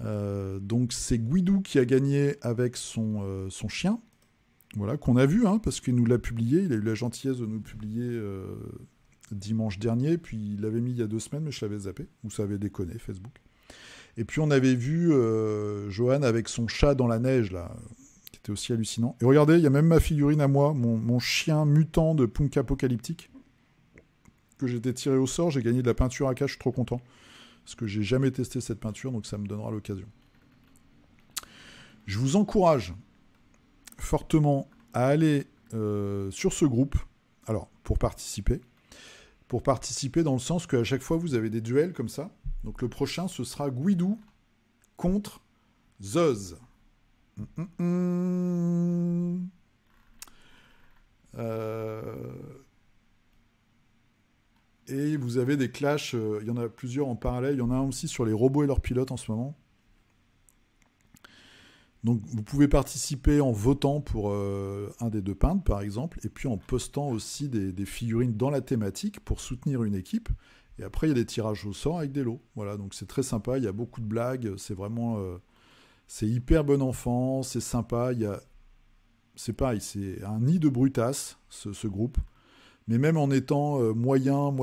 Donc c'est Guidou qui a gagné avec son chien, voilà, qu'on a vu, hein, parce qu'il nous l'a publié. Il a eu la gentillesse de nous le publier dimanche dernier, puis il l'avait mis il y a 2 semaines, mais je l'avais zappé, ou ça avait déconné, Facebook. Et puis on avait vu Johan avec son chat dans la neige, là, qui était aussi hallucinant. Et regardez, il y a même ma figurine à moi, mon chien mutant de punk apocalyptique, que j'ai été tiré au sort. J'ai gagné de la peinture AK, je suis trop content. Parce que j'ai jamais testé cette peinture, donc ça me donnera l'occasion. Je vous encourage fortement à aller sur ce groupe, alors pour participer dans le sens qu'à chaque fois vous avez des duels comme ça. Donc le prochain, ce sera Guidou contre Zoz. Et vous avez des clashs, il y en a plusieurs en parallèle. Il y en a un aussi sur les robots et leurs pilotes en ce moment. Donc vous pouvez participer en votant pour un des 2 peintres, par exemple, et puis en postant aussi des figurines dans la thématique pour soutenir une équipe. Et après, il y a des tirages au sort avec des lots. Voilà, donc c'est très sympa, il y a beaucoup de blagues, c'est vraiment... c'est hyper bon enfant, c'est sympa, c'est pareil, c'est un nid de brutasse, ce groupe. Mais même en étant moyen,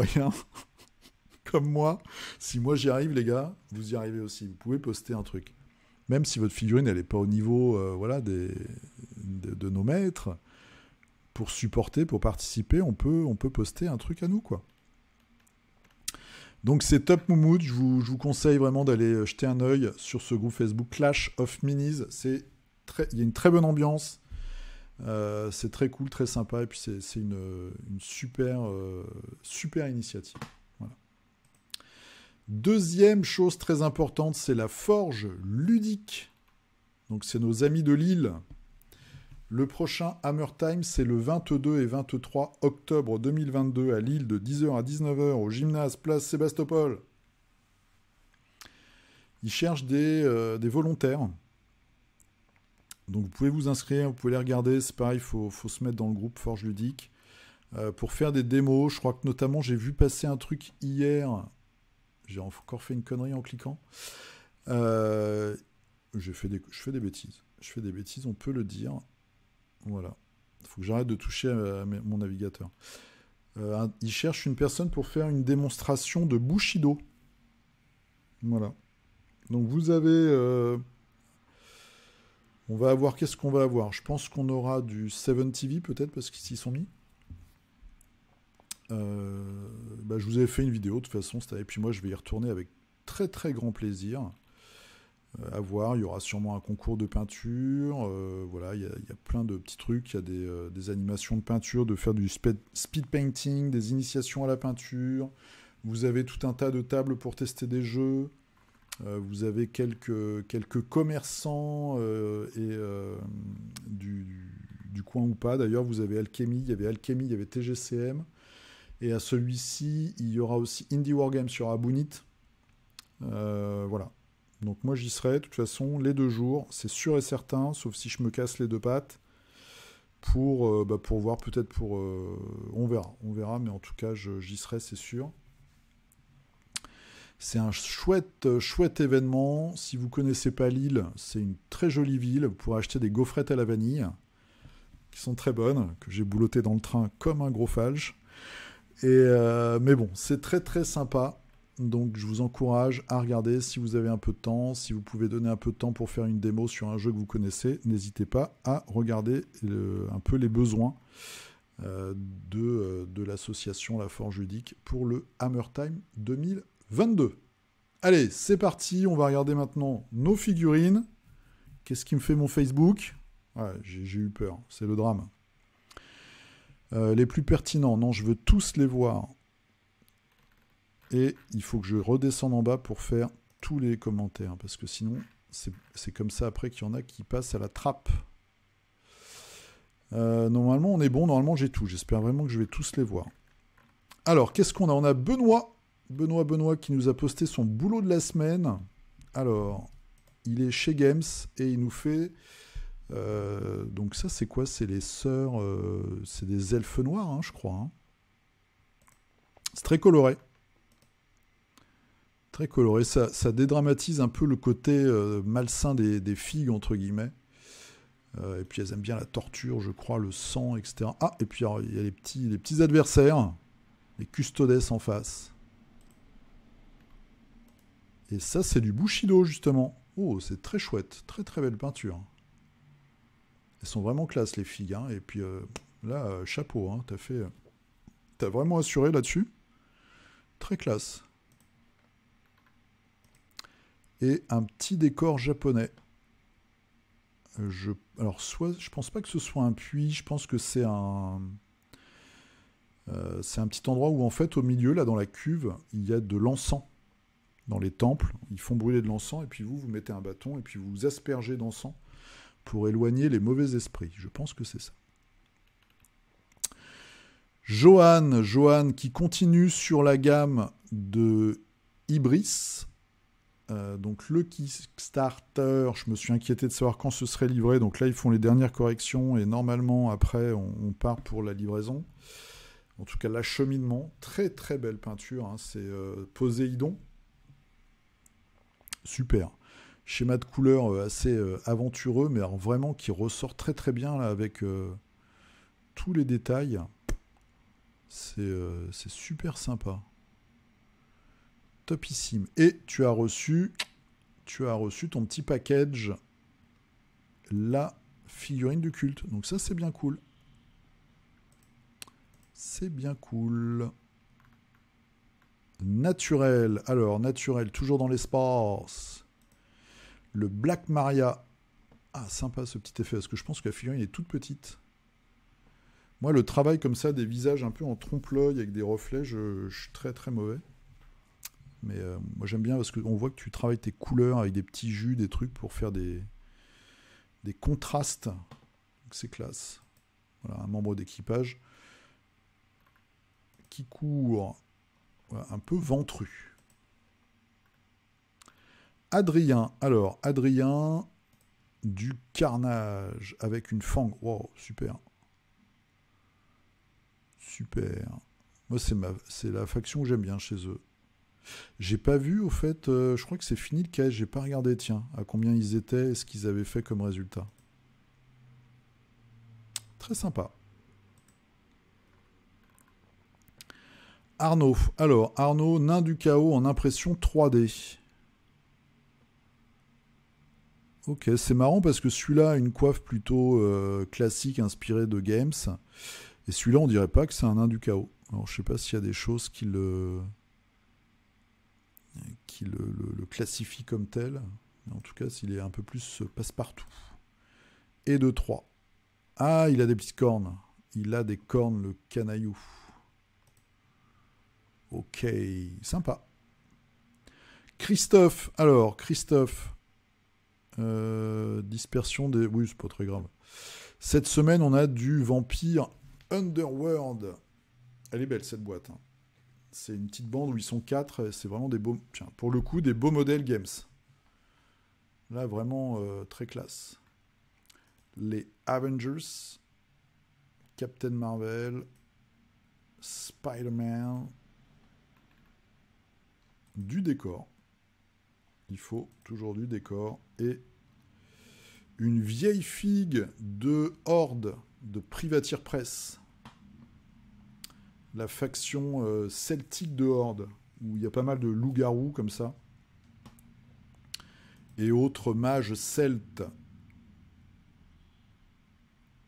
comme moi, si moi j'y arrive, les gars, vous y arrivez aussi. Vous pouvez poster un truc. Même si votre figurine, elle n'est pas au niveau voilà, de nos maîtres, pour supporter, pour participer, on peut poster un truc à nous, quoi. Donc c'est top moumoud, je vous conseille vraiment d'aller jeter un œil sur ce groupe Facebook Clash of Minis, c'est il y a une très bonne ambiance. C'est très cool, très sympa. Et puis, c'est une super, super initiative. Voilà. Deuxième chose très importante, c'est la forge ludique. Donc, c'est nos amis de Lille. Le prochain Hammer Time, c'est le 22 et 23 octobre 2022 à Lille, de 10h à 19h, au gymnase Place Sébastopol. Ils cherchent des volontaires. Donc vous pouvez vous inscrire, vous pouvez les regarder. C'est pareil, il faut se mettre dans le groupe Forge Ludique pour faire des démos. Je crois que notamment, j'ai vu passer un truc hier. J'ai encore fait une connerie en cliquant. Je fais des bêtises. Je fais des bêtises, on peut le dire. Voilà. Il faut que j'arrête de toucher à mon navigateur. Ils cherchent une personne pour faire une démonstration de Bushido. Voilà. Donc vous avez... on va avoir... Qu'est-ce qu'on va avoir? Je pense qu'on aura du 7TV peut-être, parce qu'ils s'y sont mis. Je vous avais fait une vidéo de toute façon. Et puis moi, je vais y retourner avec très très grand plaisir. À voir, il y aura sûrement un concours de peinture, voilà, il y a plein de petits trucs, il y a des animations de peinture, de faire du speed painting, des initiations à la peinture, vous avez tout un tas de tables pour tester des jeux, vous avez quelques commerçants du coin ou pas, d'ailleurs vous avez Alchemy, il y avait TGCM, et à celui-ci, il y aura aussi Indie Wargames sur Aboonit, voilà. Donc moi j'y serai, de toute façon, les 2 jours, c'est sûr et certain, sauf si je me casse les 2 pattes, pour voir peut-être on verra, mais en tout cas j'y serai, c'est sûr. C'est un chouette événement. Si vous connaissez pas Lille, c'est une très jolie ville. Vous pourrez acheter des gaufrettes à la vanille, qui sont très bonnes, que j'ai boulottées dans le train comme un gros falche. Mais bon, c'est très très sympa. Donc je vous encourage à regarder si vous avez un peu de temps, si vous pouvez donner un peu de temps pour faire une démo sur un jeu que vous connaissez, n'hésitez pas à regarder un peu les besoins de l'association La Forge Ludique pour le Hammer Time 2022. Allez, c'est parti, on va regarder maintenant nos figurines. Qu'est-ce qui me fait mon Facebook? Ouais, j'ai eu peur, c'est le drame. Les plus pertinents, non, je veux tous les voir. Et il faut que je redescende en bas pour faire tous les commentaires, parce que sinon, c'est comme ça après qu'il y en a qui passent à la trappe. Normalement, on est bon. Normalement, j'ai tout. J'espère vraiment que je vais tous les voir. Alors, qu'est-ce qu'on a? On a Benoît qui nous a posté son boulot de la semaine. Alors, il est chez Games et il nous fait... donc ça, c'est quoi? C'est les sœurs... c'est des elfes noirs, hein, je crois. Hein. C'est très coloré. Très coloré, ça dédramatise un peu le côté malsain des figues, entre guillemets. Et puis elles aiment bien la torture, je crois, le sang, etc. Ah, et puis alors, il y a les petits adversaires, les custodes en face. Et ça, c'est du Bushido, justement. Oh, c'est très chouette, très très belle peinture. Elles sont vraiment classe, les figues. Hein. Et puis là, chapeau, hein, t'as vraiment assuré là-dessus. Très classe. Et un petit décor japonais. Alors, je pense pas que ce soit un puits, je pense que c'est un petit endroit où, en fait, au milieu, là, dans la cuve, il y a de l'encens. Dans les temples, ils font brûler de l'encens, et puis vous mettez un bâton, et puis vous aspergez d'encens pour éloigner les mauvais esprits. Je pense que c'est ça. Johan, qui continue sur la gamme de Ibris. Donc le Kickstarter, je me suis inquiété de savoir quand ce serait livré. Donc là, ils font les dernières corrections et normalement, après, on part pour la livraison. En tout cas, l'acheminement. Très, très belle peinture. Hein. C'est Poséidon. Super. Schéma de couleur assez aventureux, mais alors vraiment qui ressort très, très bien là, avec tous les détails. C'est super sympa. Topissime. Et tu as reçu ton petit package, la figurine du culte. Donc ça, c'est bien cool. C'est bien cool. Naturel. Alors, naturel, toujours dans l'espace. Le Black Maria. Ah, sympa ce petit effet, parce que je pense que la figurine est toute petite. Moi, le travail comme ça, des visages un peu en trompe-l'œil avec des reflets, je suis très très mauvais. Mais moi j'aime bien parce qu'on voit que tu travailles tes couleurs avec des petits jus, des trucs pour faire des contrastes. Donc c'est classe. Voilà, un membre d'équipage qui court, voilà, un peu ventru. Adrien. Alors, Adrien, du carnage avec une fangue. Wow, super. Super. Moi, c'est la faction que j'aime bien chez eux. J'ai pas vu, au fait, je crois que c'est fini le cache, j'ai pas regardé, tiens, à combien ils étaient et ce qu'ils avaient fait comme résultat. Très sympa. Arnaud. Alors, Arnaud, nain du chaos en impression 3D. Ok, c'est marrant parce que celui-là a une coiffe plutôt classique inspirée de Games. Et celui-là, on dirait pas que c'est un nain du chaos. Alors, je sais pas s'il y a des choses qui le classifient comme tel. Mais en tout cas, s'il est un peu plus passe-partout. Et de 3. Ah, il a des petites cornes. Il a des cornes, le canaillou. Ok, sympa. Christophe. Alors, Christophe. Dispersion des... Oui, c'est pas très grave. Cette semaine, on a du Vampire Underworld. Elle est belle, cette boîte. Hein. C'est une petite bande où ils sont 4. C'est vraiment des beaux... Tiens, pour le coup, des beaux modèles Games. Là, vraiment très classe. Les Avengers, Captain Marvel, Spider-Man, du décor. Il faut toujours du décor. Et une vieille figue de Horde, de Privateer Press. La faction celtique de Horde, où il y a pas mal de loups-garous comme ça. Et autres mages celtes.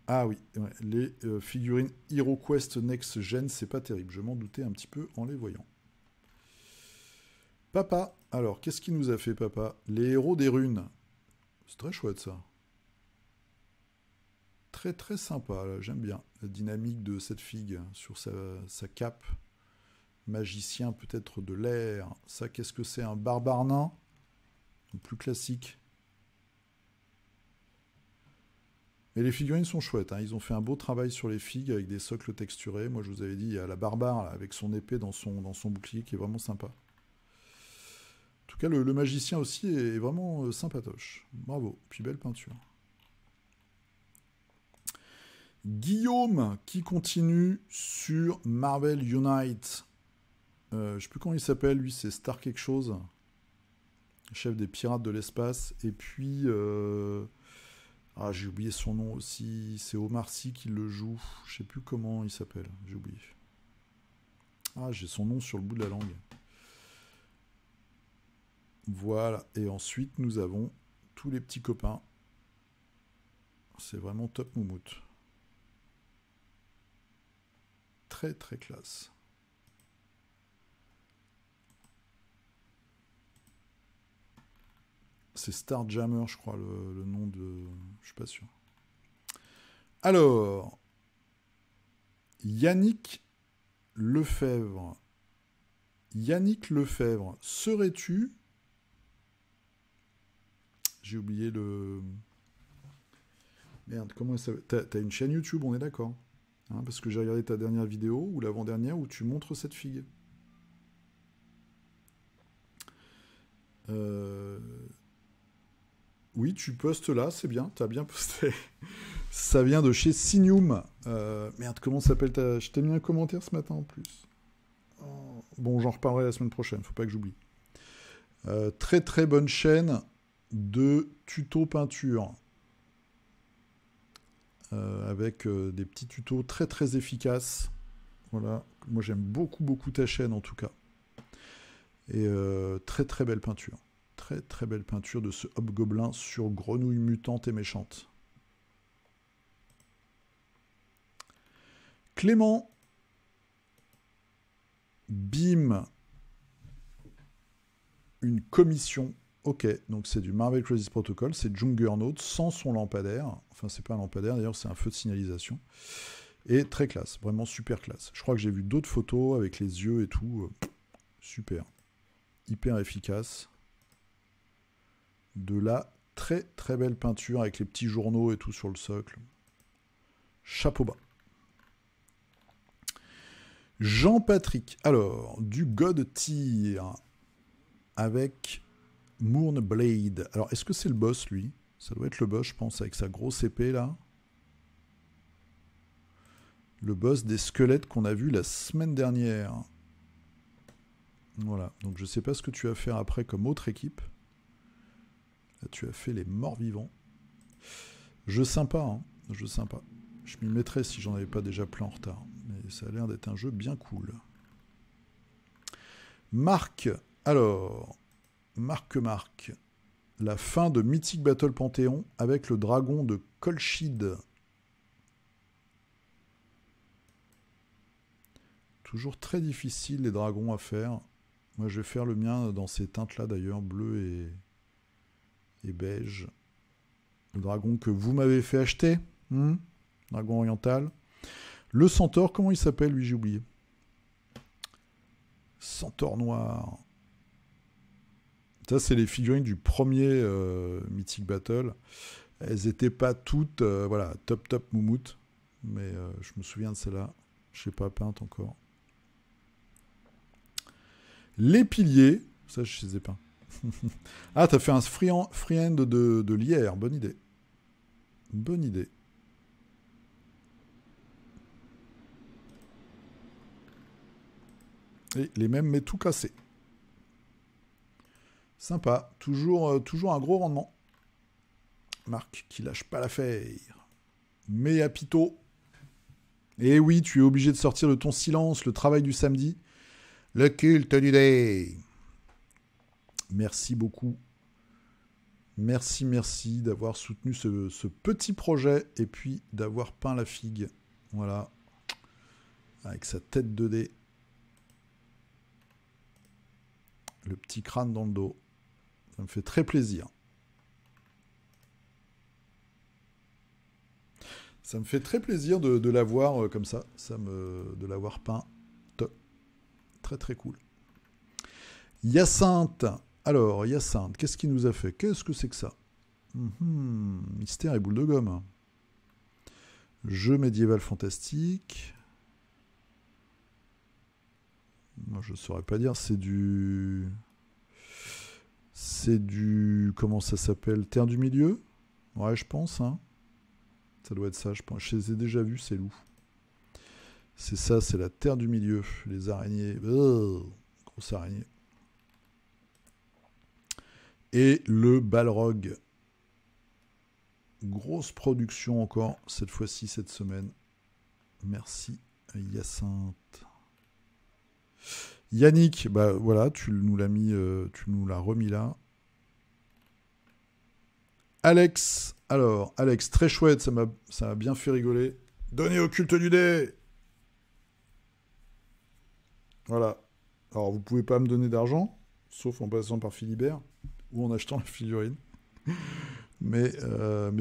Ah oui, ouais, les figurines HeroQuest Next Gen, c'est pas terrible. Je m'en doutais un petit peu en les voyant. Papa, alors qu'est-ce qu'il nous a fait Papa? Les héros des runes. C'est très chouette ça. Très très sympa, j'aime bien la dynamique de cette figue sur sa cape. Magicien peut-être de l'air. Ça, qu'est-ce que c'est? Un barbare nain? Plus classique. Mais les figurines sont chouettes. Hein. Ils ont fait un beau travail sur les figues avec des socles texturés. Moi, je vous avais dit, il y a la barbare là, avec son épée dans son bouclier qui est vraiment sympa. En tout cas, le magicien aussi est vraiment sympatoche. Bravo. Puis belle peinture. Guillaume qui continue sur Marvel Unite. Je sais plus comment il s'appelle, lui, c'est Star quelque chose. Chef des pirates de l'espace. Et puis... Ah, j'ai oublié son nom aussi. C'est Omar Sy qui le joue. Je sais plus comment il s'appelle. J'ai oublié. Ah, j'ai son nom sur le bout de la langue. Voilà. Et ensuite, nous avons tous les petits copains. C'est vraiment top moumoute. Très très classe. C'est Starjammer, je crois, le nom de... Je suis pas sûr. Alors, Yannick Lefebvre. Yannick Lefebvre, serais-tu... J'ai oublié le... Merde, comment ça... T'as une chaîne YouTube, on est d'accord, hein, parce que j'ai regardé ta dernière vidéo, ou l'avant-dernière, où tu montres cette figue. Oui, tu postes là, c'est bien, t'as bien posté. Ça vient de chez Sinium. Merde, comment s'appelle ta... Je t'ai mis un commentaire ce matin en plus. Oh. Bon, j'en reparlerai la semaine prochaine, faut pas que j'oublie. Très très bonne chaîne de tuto peinture. Avec des petits tutos très très efficaces. Voilà, moi j'aime beaucoup beaucoup ta chaîne en tout cas. Et très très belle peinture. Très très belle peinture de ce hobgoblin sur grenouille mutante et méchante. Clément. Bim. Une commission Ok, donc c'est du Marvel Crisis Protocol, c'est Juggernaut sans son lampadaire. Enfin, c'est pas un lampadaire, d'ailleurs, c'est un feu de signalisation. Et très classe, vraiment super classe. Je crois que j'ai vu d'autres photos avec les yeux et tout. Super. Hyper efficace. De la très très belle peinture avec les petits journaux et tout sur le socle. Chapeau bas. Jean-Patrick, alors, du God Tier avec Moonblade. Alors, est-ce que c'est le boss, lui? Ça doit être le boss, je pense, avec sa grosse épée, là. Le boss des squelettes qu'on a vu la semaine dernière. Voilà, donc je sais pas ce que tu vas faire après comme autre équipe. Là, tu as fait les morts-vivants. Jeu sympa, hein. Jeu sympa. Je m'y mettrais si j'en avais pas déjà plein en retard. Mais ça a l'air d'être un jeu bien cool. Marc, alors... Marc. La fin de Mythic Battle Panthéon avec le dragon de Kolchid. Toujours très difficile les dragons à faire. Moi je vais faire le mien dans ces teintes-là d'ailleurs, bleu et beige. Le dragon que vous m'avez fait acheter. Dragon oriental. Le centaure, comment il s'appelle lui, j'ai oublié. Centaure noir. Ça, c'est les figurines du premier Mythic Battle. Elles n'étaient pas toutes, voilà, top moumoute. Mais je me souviens de celle-là. Je ne sais pas peinte encore. Les piliers. Ça, je ne les ai pas. Ah, t'as fait un freehand de lierre. Bonne idée. Bonne idée. Et les mêmes, mais tout cassé. Sympa. Toujours un gros rendement. Marc, qui lâche pas l'affaire. Mais à Pito. Et oui, tu es obligé de sortir de ton silence le travail du samedi. Le culte du day. Merci beaucoup. Merci d'avoir soutenu ce petit projet et puis d'avoir peint la figue. Voilà. Avec sa tête de dé. Le petit crâne dans le dos. Ça me fait très plaisir. Ça me fait très plaisir de l'avoir comme ça. De l'avoir peint. Très très cool. Hyacinthe. Alors, Hyacinthe, qu'est-ce qu'il nous a fait? Qu'est-ce que c'est que ça? Mystère et boule de gomme. Jeu médiéval fantastique. Moi, je ne saurais pas dire. C'est du... Comment ça s'appelle? Terre du milieu? Ouais, je pense. Hein. Ça doit être ça. Je les ai déjà vus, ces loups. C'est ça, c'est la terre du milieu. Les araignées. Grosse araignée. Et le Balrog. Grosse production encore, cette fois-ci, cette semaine. Merci, Hyacinthe. Yannick, bah voilà, tu nous l'as remis là. Alex, alors, Alex, très chouette, ça m'a bien fait rigoler. Donnez au culte du dé. Voilà. Alors, vous pouvez pas me donner d'argent, sauf en passant par Philibert, ou en achetant la figurine. Mais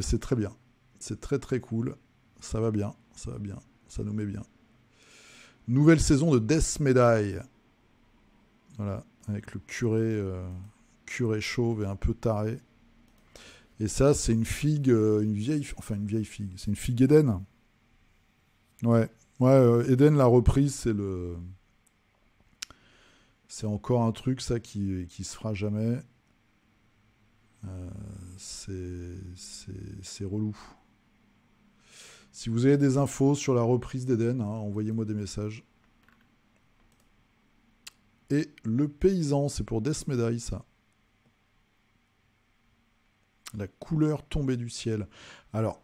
c'est très bien. C'est très très cool. Ça va bien. Ça nous met bien. Nouvelle saison de Death Medaille. Voilà, avec le curé chauve et un peu taré. Et ça, c'est une figue, une vieille figue. C'est une figue Eden. Ouais, Eden l'a reprise, c'est encore un truc ça qui se fera jamais. C'est relou. Si vous avez des infos sur la reprise d'Eden, envoyez-moi des messages. Et le paysan, c'est pour Death Medaille, ça. La couleur tombée du ciel. Alors,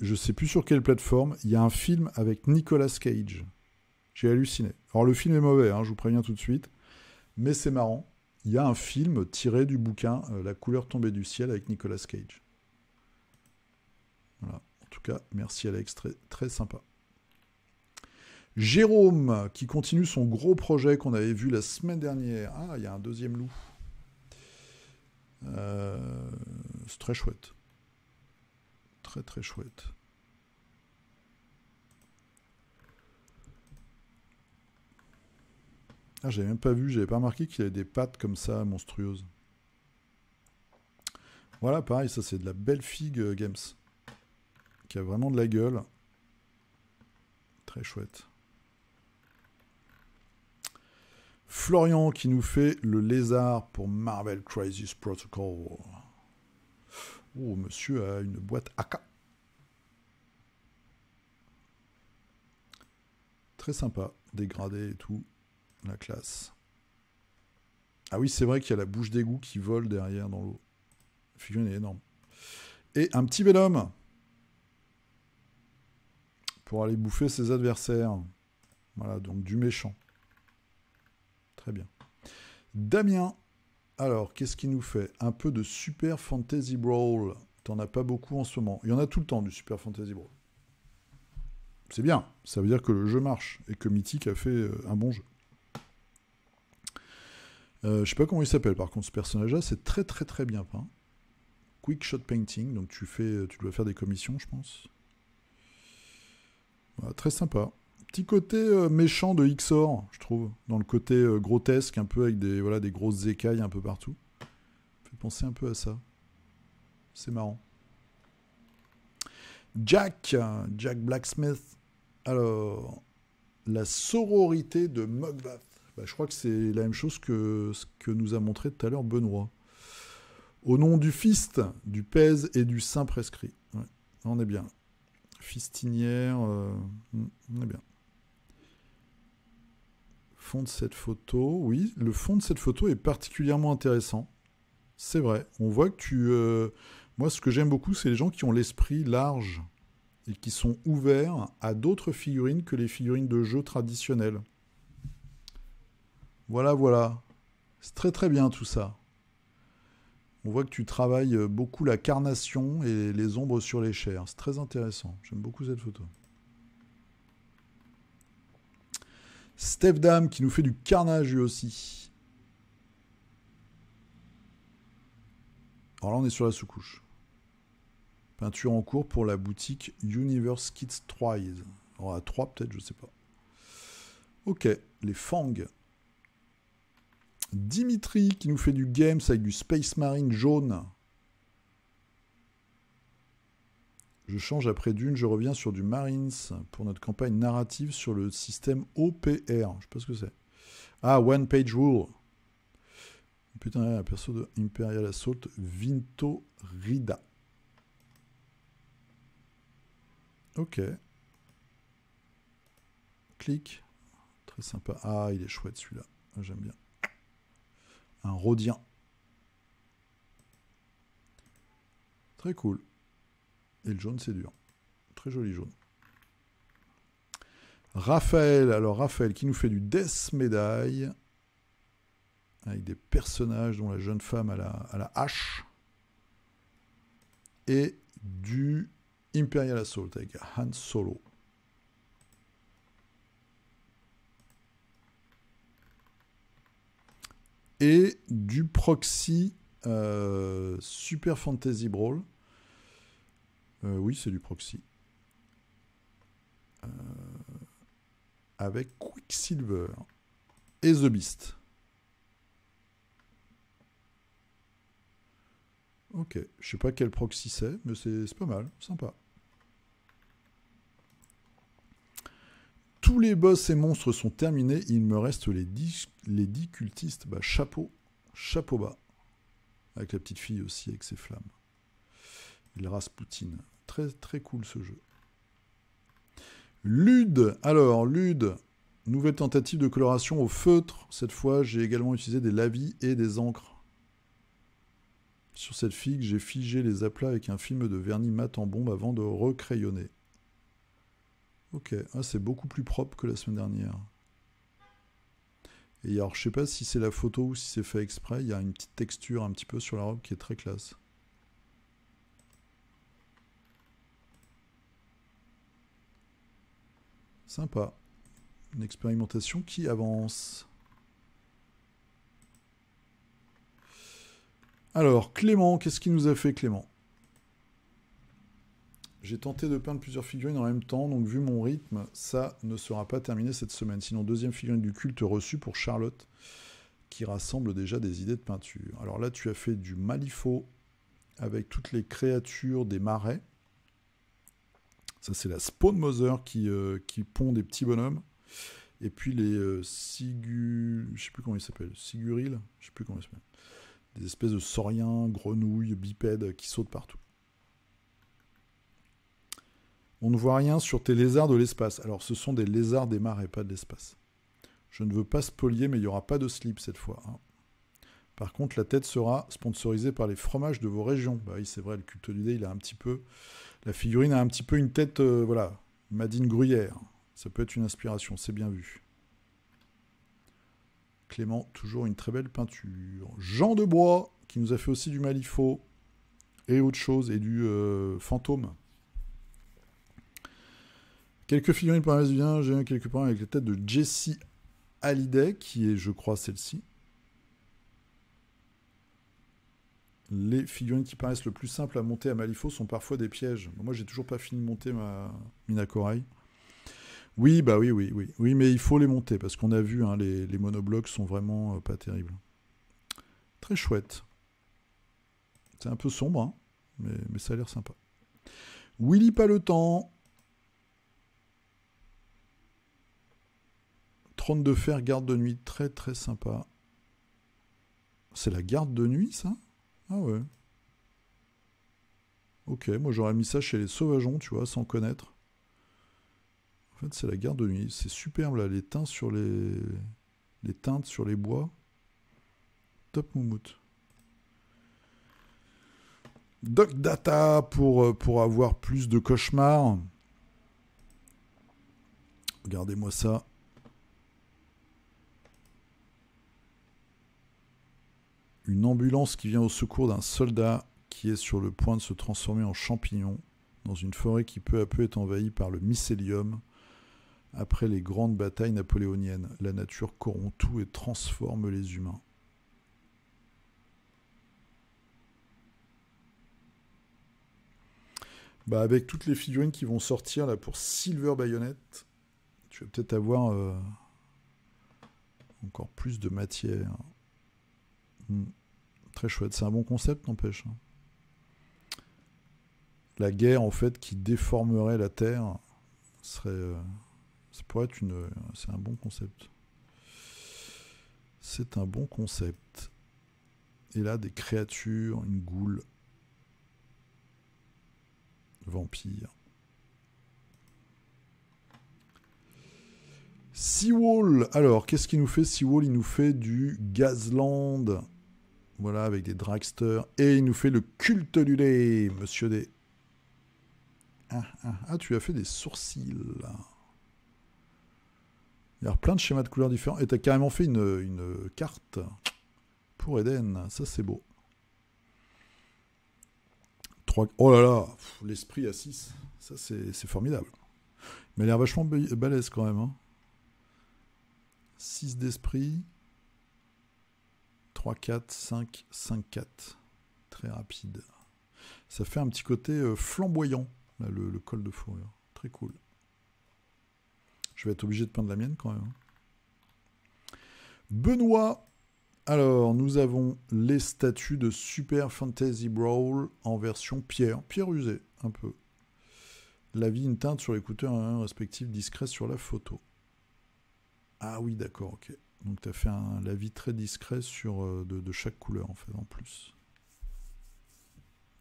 je sais plus sur quelle plateforme, il y a un film avec Nicolas Cage. J'ai halluciné. Alors, le film est mauvais, je vous préviens tout de suite. Mais c'est marrant. Il y a un film tiré du bouquin La couleur tombée du ciel avec Nicolas Cage. Voilà. En tout cas, merci Alex, très, très sympa. Jérôme, qui continue son gros projet qu'on avait vu la semaine dernière. Ah, il y a un deuxième loup. C'est très chouette. Très très chouette. Ah, j'avais même pas vu, j'avais pas remarqué qu'il avait des pattes comme ça, monstrueuses. Voilà, pareil, ça c'est de la belle figue Games. Qui a vraiment de la gueule. Très chouette. Florian qui nous fait le lézard pour Marvel Crisis Protocol. Oh, monsieur a une boîte AK. Très sympa, dégradé et tout. La classe. Ah oui, c'est vrai qu'il y a la bouche d'égout qui vole derrière dans l'eau. La figurine est énorme. Et un petit Venom. Pour aller bouffer ses adversaires. Voilà, donc du méchant. Très bien. Damien. Alors, qu'est-ce qu'il nous fait? Un peu de Super Fantasy Brawl. T'en as pas beaucoup en ce moment. Il y en a tout le temps du Super Fantasy Brawl. C'est bien. Ça veut dire que le jeu marche et que Mythic a fait un bon jeu. Je sais pas comment il s'appelle par contre ce personnage-là. C'est très très très bien peint. Quick Shot Painting. Donc tu dois faire des commissions, je pense. Voilà, très sympa. Petit côté méchant de Xor, je trouve, dans le côté grotesque, un peu avec des grosses écailles un peu partout. Ça fait penser un peu à ça. C'est marrant. Jack Blacksmith. Alors, la sororité de Mogvath. Bah, je crois que c'est la même chose que ce que nous a montré tout à l'heure Benoît. Au nom du Fist, du Pèse et du Saint Prescrit. Ouais, on est bien. Fistinière, on est bien. Fond de cette photo, oui, le fond de cette photo est particulièrement intéressant. C'est vrai, on voit que moi, ce que j'aime beaucoup, c'est les gens qui ont l'esprit large et qui sont ouverts à d'autres figurines que les figurines de jeu traditionnelles. Voilà, voilà. C'est très très bien tout ça. On voit que tu travailles beaucoup la carnation et les ombres sur les chairs. C'est très intéressant. J'aime beaucoup cette photo. Steph Dam qui nous fait du carnage lui aussi. Alors là, on est sur la sous-couche. Peinture en cours pour la boutique Universe Kids 3. Alors à 3 peut-être, je sais pas. Ok, les Fang. Dimitri qui nous fait du Games avec du Space Marine jaune. Je change après Dune, je reviens sur du Marines pour notre campagne narrative sur le système OPR. Je sais pas ce que c'est. Ah, One Page Rule. Putain, un perso de Imperial Assault, Vinto Rida. Ok. Clic. Très sympa. Ah, il est chouette celui-là. J'aime bien. Un Rhodien. Très cool. Et le jaune, c'est dur. Très joli jaune. Raphaël. Alors, Raphaël qui nous fait du Death Médaille. Avec des personnages dont la jeune femme a la hache. Et du Imperial Assault avec Han Solo. Et du Proxy Super Fantasy Brawl. Oui, c'est du Proxy. Avec Quicksilver et The Beast. Ok, je sais pas quel Proxy c'est, mais c'est pas mal, sympa. Tous les boss et monstres sont terminés, il me reste les 10 cultistes. Bah, chapeau bas. Avec la petite fille aussi, avec ses flammes. Il Rasputin. Très très cool ce jeu. Lude. Alors, Lude. Nouvelle tentative de coloration au feutre. Cette fois, j'ai également utilisé des lavis et des encres. Sur cette figue, j'ai figé les aplats avec un film de vernis mat en bombe avant de recrayonner. Ok, ah, c'est beaucoup plus propre que la semaine dernière. Et alors, je sais pas si c'est la photo ou si c'est fait exprès, il y a une petite texture un petit peu sur la robe qui est très classe. Sympa. Une expérimentation qui avance. Alors, Clément, qu'est-ce qu'il nous a fait, Clément? J'ai tenté de peindre plusieurs figurines en même temps, donc vu mon rythme, ça ne sera pas terminé cette semaine. Sinon, deuxième figurine du culte reçue pour Charlotte, qui rassemble déjà des idées de peinture. Alors là, tu as fait du Malifaux avec toutes les créatures des marais. Ça, c'est la Spawn Mother qui pond des petits bonhommes. Et puis les je sais plus comment ils s'appellent. Siguril, je sais plus comment ils s'appellent. Des espèces de sauriens, grenouilles, bipèdes qui sautent partout. On ne voit rien sur tes lézards de l'espace. Alors, ce sont des lézards des marais, pas de l'espace. Je ne veux pas spolier, mais il n'y aura pas de slip cette fois. Hein. Par contre, la tête sera sponsorisée par les fromages de vos régions. Bah oui, c'est vrai, le culte du dé, il a un petit peu... La figurine a un petit peu une tête, voilà, Madine Gruyère. Ça peut être une inspiration, c'est bien vu. Clément, toujours une très belle peinture. Jean de Bois, qui nous a fait aussi du Malifaux et autre chose, et du fantôme. Quelques figurines par bien, j'ai quelques problèmes avec la tête de Jessie Hallyday, qui est, je crois, celle-ci. Les figurines qui paraissent le plus simples à monter à Malifaux sont parfois des pièges. Moi, j'ai toujours pas fini de monter ma Mina Corail. Oui, bah oui. Oui, mais il faut les monter, parce qu'on a vu, hein, les monoblocs sont vraiment pas terribles. Très chouette. C'est un peu sombre, hein, mais ça a l'air sympa. Willy pas le temps. Trône de fer, garde de nuit, très très sympa. C'est la garde de nuit, ça? Ah ouais. Ok, moi j'aurais mis ça chez les sauvageons, tu vois, sans connaître. En fait, c'est la garde de nuit. C'est superbe, là, les teintes sur les bois. Top moumoute. Doc Data pour avoir plus de cauchemars. Regardez-moi ça. Une ambulance qui vient au secours d'un soldat qui est sur le point de se transformer en champignon dans une forêt qui peu à peu est envahie par le mycélium. Après les grandes batailles napoléoniennes, la nature corrompt tout et transforme les humains. Bah avec toutes les figurines qui vont sortir là pour Silver Bayonet, tu vas peut-être avoir encore plus de matière. Très chouette, c'est un bon concept, n'empêche. La guerre, en fait, qui déformerait la Terre, serait... ça pourrait être c'est un bon concept. C'est un bon concept. Et là, des créatures, une goule, vampire. Seawall. Alors, qu'est-ce qu'il nous fait, Seawall? Il nous fait du Gazland. Voilà, avec des dragsters. Et il nous fait le culte du lait, monsieur D. Ah, tu as fait des sourcils. Il y a plein de schémas de couleurs différents. Et tu as carrément fait une carte pour Eden. Ça, c'est beau. Oh là là, l'esprit à 6. Ça, c'est formidable. Mais il a l'air vachement balèze quand même. Hein. 6 d'esprit. 3, 4, 5, 5, 4. Très rapide. Ça fait un petit côté flamboyant, là, le col de fourrure. Très cool. Je vais être obligé de peindre la mienne quand même. Benoît. Alors, nous avons les statues de Super Fantasy Brawl en version pierre. Pierre usée, un peu. La vie, une teinte sur l'écouteur, un respectif discret sur la photo. Ah oui, d'accord, ok. Donc tu as fait la vie très discret sur, de chaque couleur, en fait, en plus.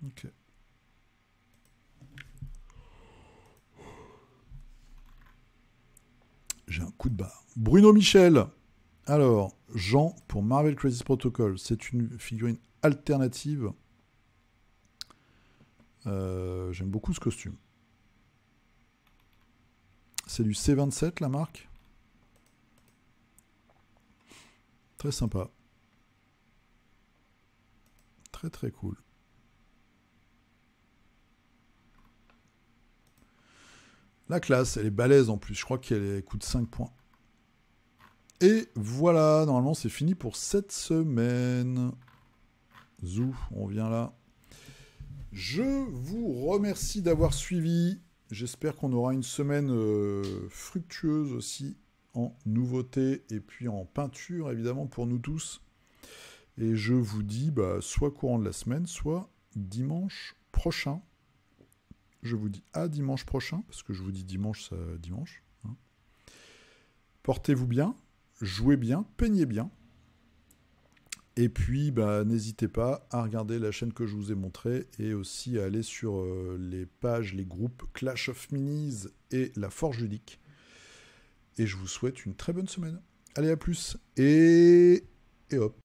Ok. J'ai un coup de barre. Bruno Michel. Alors, Jean, pour Marvel Crisis Protocol, c'est une figurine alternative. J'aime beaucoup ce costume. C'est du C27, la marque. Très sympa. Très très cool. La classe, elle est balèze en plus. Je crois qu'elle coûte 5 points. Et voilà, normalement c'est fini pour cette semaine. Zou, on vient là. Je vous remercie d'avoir suivi. J'espère qu'on aura une semaine fructueuse aussi en nouveautés et puis en peinture, évidemment, pour nous tous. Et je vous dis soit courant de la semaine, soit dimanche prochain. Je vous dis à dimanche prochain, parce que je vous dis dimanche, ça dimanche. Hein. Portez-vous bien, jouez bien, peignez bien. Et puis, n'hésitez pas à regarder la chaîne que je vous ai montrée et aussi à aller sur les pages, les groupes Clash of Minis et la Forge Ludique. Et je vous souhaite une très bonne semaine. Allez, à plus. Et hop.